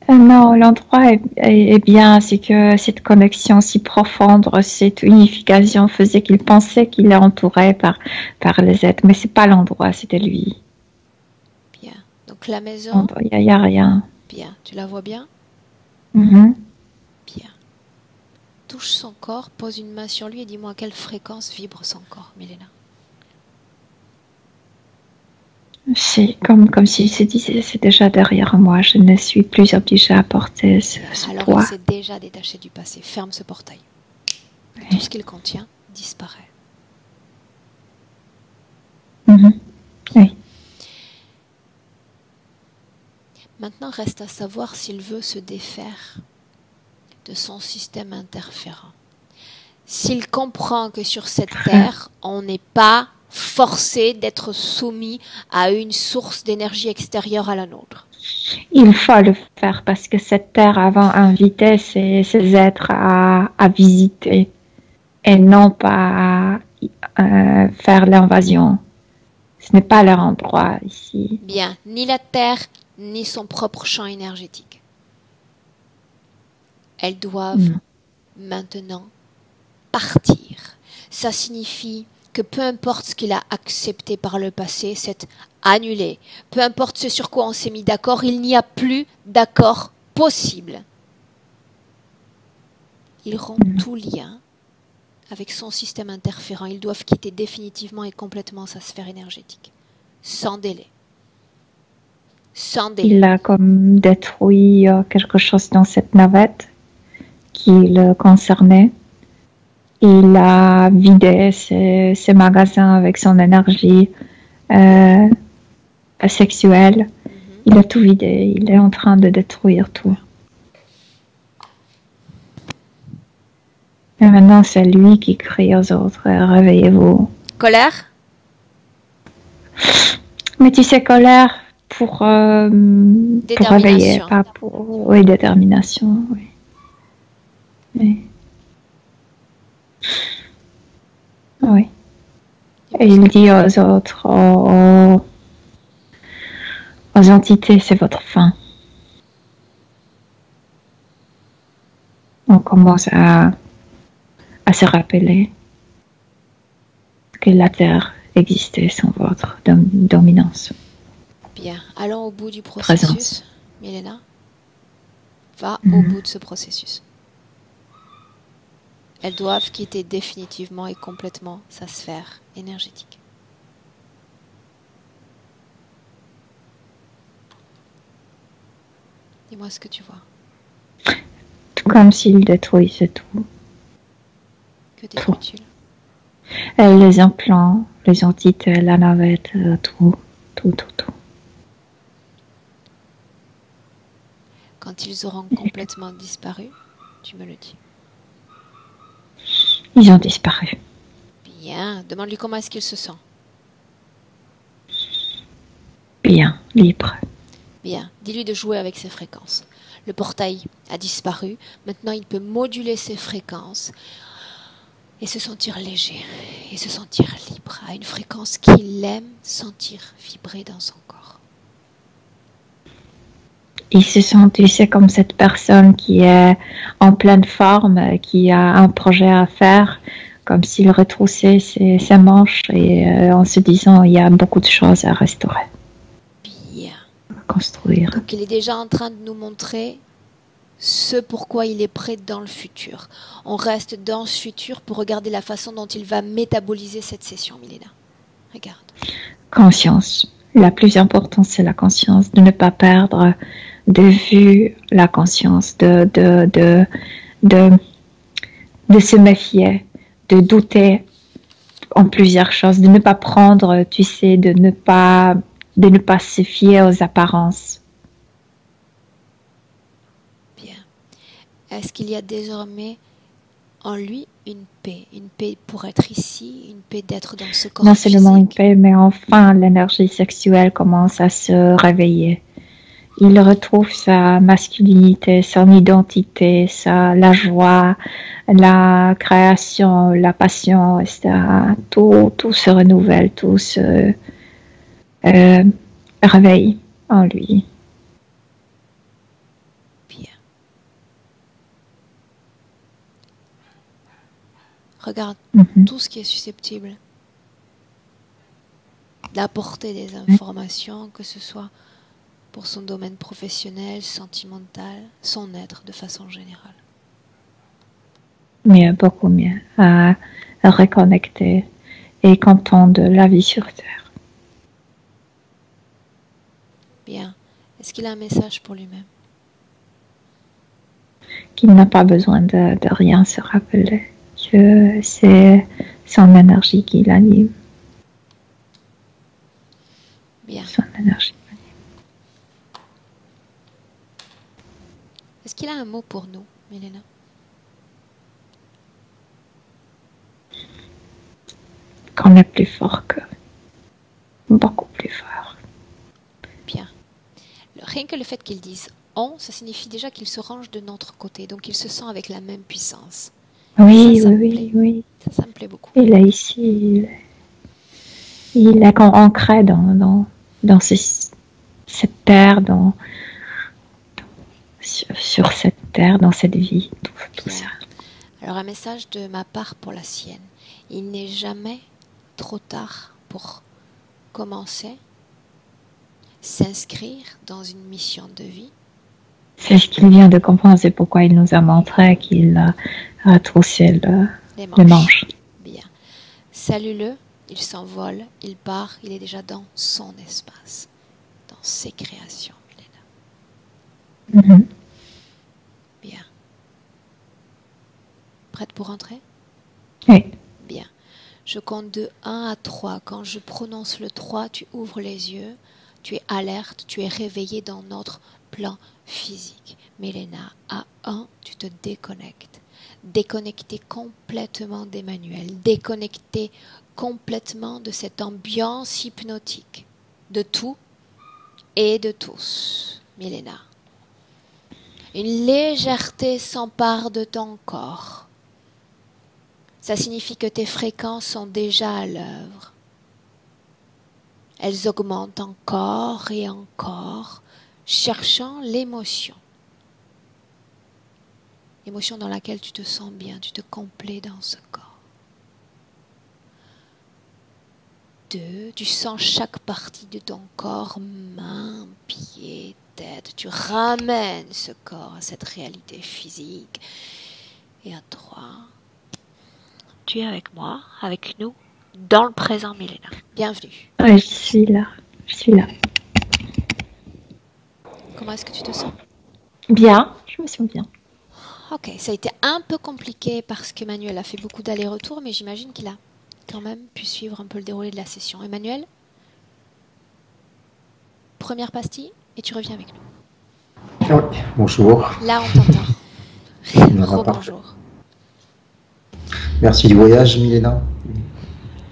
Non, l'endroit est bien, c'est que cette connexion si profonde, cette unification faisait qu'il pensait qu'il est entouré par les êtres, mais c'est pas l'endroit, c'était lui. Bien. Donc la maison. Il y a rien. Bien. Tu la vois bien? Mm-hmm. Bien. Touche son corps, pose une main sur lui et dis-moi à quelle fréquence vibre son corps, Milena. C'est comme s'il se disait, c'est déjà derrière moi, je ne suis plus obligée à porter ce Alors poids. il s'est déjà détaché du passé. Ferme ce portail. Oui. Tout ce qu'il contient disparaît. Mm-hmm. Oui. Maintenant, reste à savoir s'il veut se défaire de son système interférent. S'il comprend que sur cette terre, on n'est pas forcé d'être soumis à une source d'énergie extérieure à la nôtre. Il faut le faire parce que cette terre avant invitait ces êtres à visiter et non pas à faire l'invasion. Ce n'est pas leur endroit ici. Bien, ni la terre, ni son propre champ énergétique. Elles doivent maintenant partir. Ça signifie que peu importe ce qu'il a accepté par le passé, c'est annulé. Peu importe ce sur quoi on s'est mis d'accord, il n'y a plus d'accord possible. Il rompt tout lien avec son système interférent. Ils doivent quitter définitivement et complètement sa sphère énergétique, sans délai. Sans délai. Il a comme détruit quelque chose dans cette navette qui le concernait. Il a vidé ses magasins avec son énergie sexuelle. Il a tout vidé. Il est en train de détruire tout. Et maintenant, c'est lui qui crie aux autres, réveillez-vous. Colère? Mais tu sais, colère pour réveiller, pas pour... Oui, détermination, oui. Oui. Oui. Et il dit aux autres, aux entités, c'est votre fin. On commence à se rappeler que la Terre existait sans votre dominance. Bien, allons au bout du processus. Présence. Milena, va au bout de ce processus. Elles doivent quitter définitivement et complètement sa sphère énergétique. Dis-moi ce que tu vois. Tout comme s'il détruisait tout. Que détruit-il? Les implants, les entités, la navette, tout. Quand ils auront complètement disparu, tu me le dis. Ils ont disparu. Bien. Demande-lui comment est-ce qu'il se sent. Bien, libre. Bien. Dis-lui de jouer avec ses fréquences. Le portail a disparu. Maintenant, il peut moduler ses fréquences et se sentir léger et se sentir libre à une fréquence qu'il aime sentir vibrer dans son corps. Il se sent, tu sais, comme cette personne qui est en pleine forme, qui a un projet à faire, comme s'il retroussait ses manches et en se disant il y a beaucoup de choses à restaurer. Bien. À construire. Donc il est déjà en train de nous montrer ce pourquoi il est prêt dans le futur. On reste dans ce futur pour regarder la façon dont il va métaboliser cette session, Milena. Regarde. Conscience. La plus importante, c'est la conscience, de ne pas perdre de vue la conscience, de se méfier, de douter en plusieurs choses, de ne pas prendre, tu sais, de ne pas se fier aux apparences. Bien. Est-ce qu'il y a désormais en lui une paix pour être ici, une paix d'être dans ce corps non physique? seulement une paix, mais enfin l'énergie sexuelle commence à se réveiller. Il retrouve sa masculinité, son identité, la joie, la création, la passion, etc. Tout se renouvelle, tout se réveille en lui. Bien. Regarde tout ce qui est susceptible d'apporter des informations, que ce soit pour son domaine professionnel, sentimental, son être de façon générale. Mieux, beaucoup mieux, à reconnecter et content de la vie sur Terre. Bien. Est-ce qu'il a un message pour lui-même? Qu'il n'a pas besoin de rien se rappeler, que c'est son énergie qui l'anime. Bien. Son énergie. Est-ce qu'il a un mot pour nous, Milena? Qu'on est plus fort que... Beaucoup plus fort. Bien. Rien que le fait qu'il dise « on », ça signifie déjà qu'il se range de notre côté. Donc il se sent avec la même puissance. Oui, ça oui. Ça me plaît beaucoup. Il est ici. Il est ancré dans cette terre, sur cette terre, dans cette vie, tout ça. Alors un message de ma part pour la sienne. Il n'est jamais trop tard pour commencer, s'inscrire dans une mission de vie. C'est ce qu'il vient de comprendre, c'est pourquoi il nous a montré qu'il a retroussé les manches. Bien. Salue-le, il s'envole, il part, il est déjà dans son espace, dans ses créations, Milena. Mhm. Bien. Prête pour rentrer? Oui. Bien. Je compte de 1 à 3. Quand je prononce le 3, tu ouvres les yeux, tu es alerte, tu es réveillé dans notre plan physique. Milena, à 1, tu te déconnectes. Déconnecté complètement d'Emmanuel, déconnecté complètement de cette ambiance hypnotique, de tout et de tous. Milena. Une légèreté s'empare de ton corps. Ça signifie que tes fréquences sont déjà à l'œuvre. Elles augmentent encore et encore, cherchant l'émotion. L'émotion dans laquelle tu te sens bien, tu te complais dans ce corps. 2, tu sens chaque partie de ton corps, mains, pieds, tête. Tu ramènes ce corps à cette réalité physique. Et à 3, tu es avec moi, avec nous, dans le présent, Milena. Bienvenue. Ouais, je suis là. Je suis là. Comment est-ce que tu te sens? Bien. Je me sens bien. Ok, ça a été un peu compliqué parce qu'Emmanuel a fait beaucoup d'allers-retours, mais j'imagine qu'il a quand même pu suivre un peu le déroulé de la session. Emmanuel, première pastille et tu reviens avec nous. Oui, bonjour. Là, on t'entend. Rebonjour. Merci du voyage, Milena.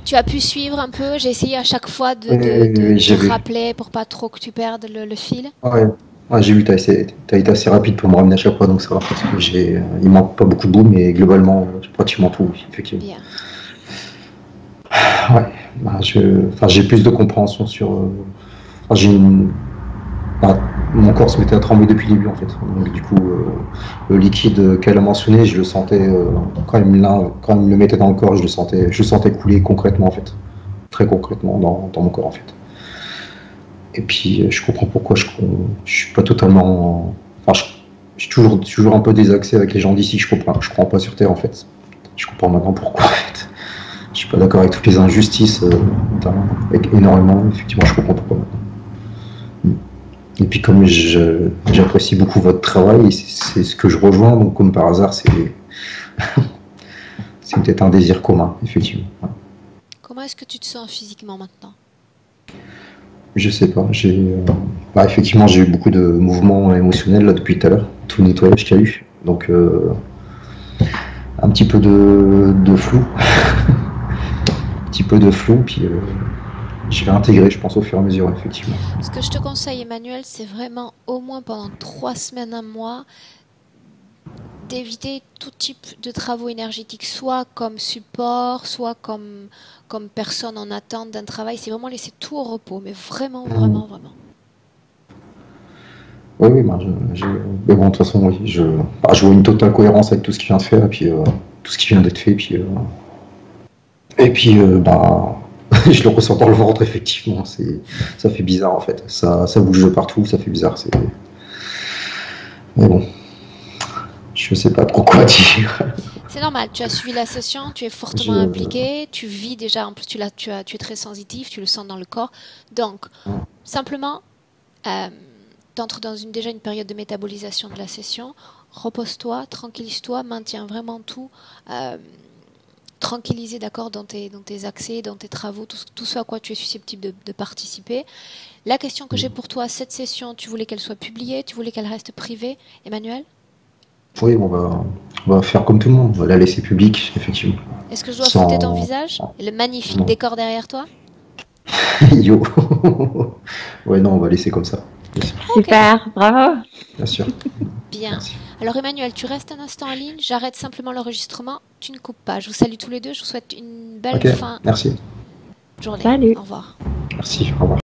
Tu as pu suivre un peu, j'ai essayé à chaque fois de j'ai te vu. rappeler pour pas trop que tu perdes le fil. Ouais, j'ai vu, t'as été assez rapide pour me ramener à chaque fois, donc ça va, parce que il manque pas beaucoup de bouts, mais globalement, j'ai pratiquement tout, oui, effectivement. Bien. Ouais, j'ai plus de compréhension sur. Mon corps se mettait à trembler depuis le début, en fait. Donc, du coup, le liquide qu'elle a mentionné, je le sentais, quand il me le mettait dans le corps, je le sentais couler concrètement, en fait. Très concrètement dans mon corps, en fait. Et puis, je comprends pourquoi je suis pas totalement. Enfin, je suis toujours un peu désaxé avec les gens d'ici. Je comprends pas sur Terre, en fait. Je comprends maintenant pourquoi, en fait. Je suis pas d'accord avec toutes les injustices, avec énormément. Effectivement, je comprends pourquoi maintenant. Et puis, comme j'apprécie beaucoup votre travail, c'est ce que je rejoins. Donc, comme par hasard, c'est peut-être un désir commun, effectivement. Ouais. Comment est-ce que tu te sens physiquement maintenant? Je sais pas. Effectivement, j'ai eu beaucoup de mouvements émotionnels là depuis tout à l'heure, tout le nettoyage qu'il y a eu. Donc, un petit peu de flou. Un petit peu de flou, puis je vais intégrer, je pense, au fur et à mesure, effectivement. Ce que je te conseille, Emmanuel, c'est vraiment au moins pendant 3 semaines, un mois, d'éviter tout type de travaux énergétiques, soit comme support, soit comme personne en attente d'un travail. C'est vraiment laisser tout au repos, mais vraiment. Oui, mais bon, de toute façon, oui, je vois une totale cohérence avec tout ce qui vient de faire, et puis tout ce qui vient d'être fait, et puis je le ressens dans le ventre, effectivement. Ça fait bizarre, en fait. Ça bouge de partout, ça fait bizarre. Mais bon, je sais pas trop quoi dire. C'est normal, tu as suivi la session, tu es fortement impliqué, tu vis déjà, en plus tu es très sensitif, tu le sens dans le corps. Donc, simplement, t'entres dans déjà une période de métabolisation de la session, repose-toi, tranquillise-toi, maintiens vraiment tout. Tranquillisé, d'accord, dans tes accès, dans tes travaux, tout ce à quoi tu es susceptible de participer. La question que j'ai pour toi, cette session, tu voulais qu'elle soit publiée, tu voulais qu'elle reste privée, Emmanuel? Oui, on va faire comme tout le monde, on va la laisser publique, effectivement. Est-ce que je dois flouter ton visage et le magnifique décor derrière toi? Yo. Ouais, non, on va laisser comme ça. Super, bravo. Bien sûr. Bien. Merci. Alors Emmanuel, tu restes un instant en ligne, j'arrête simplement l'enregistrement, tu ne coupes pas. Je vous salue tous les deux, je vous souhaite une belle fin. Merci. Journée. Salut. Au revoir. Merci, au revoir.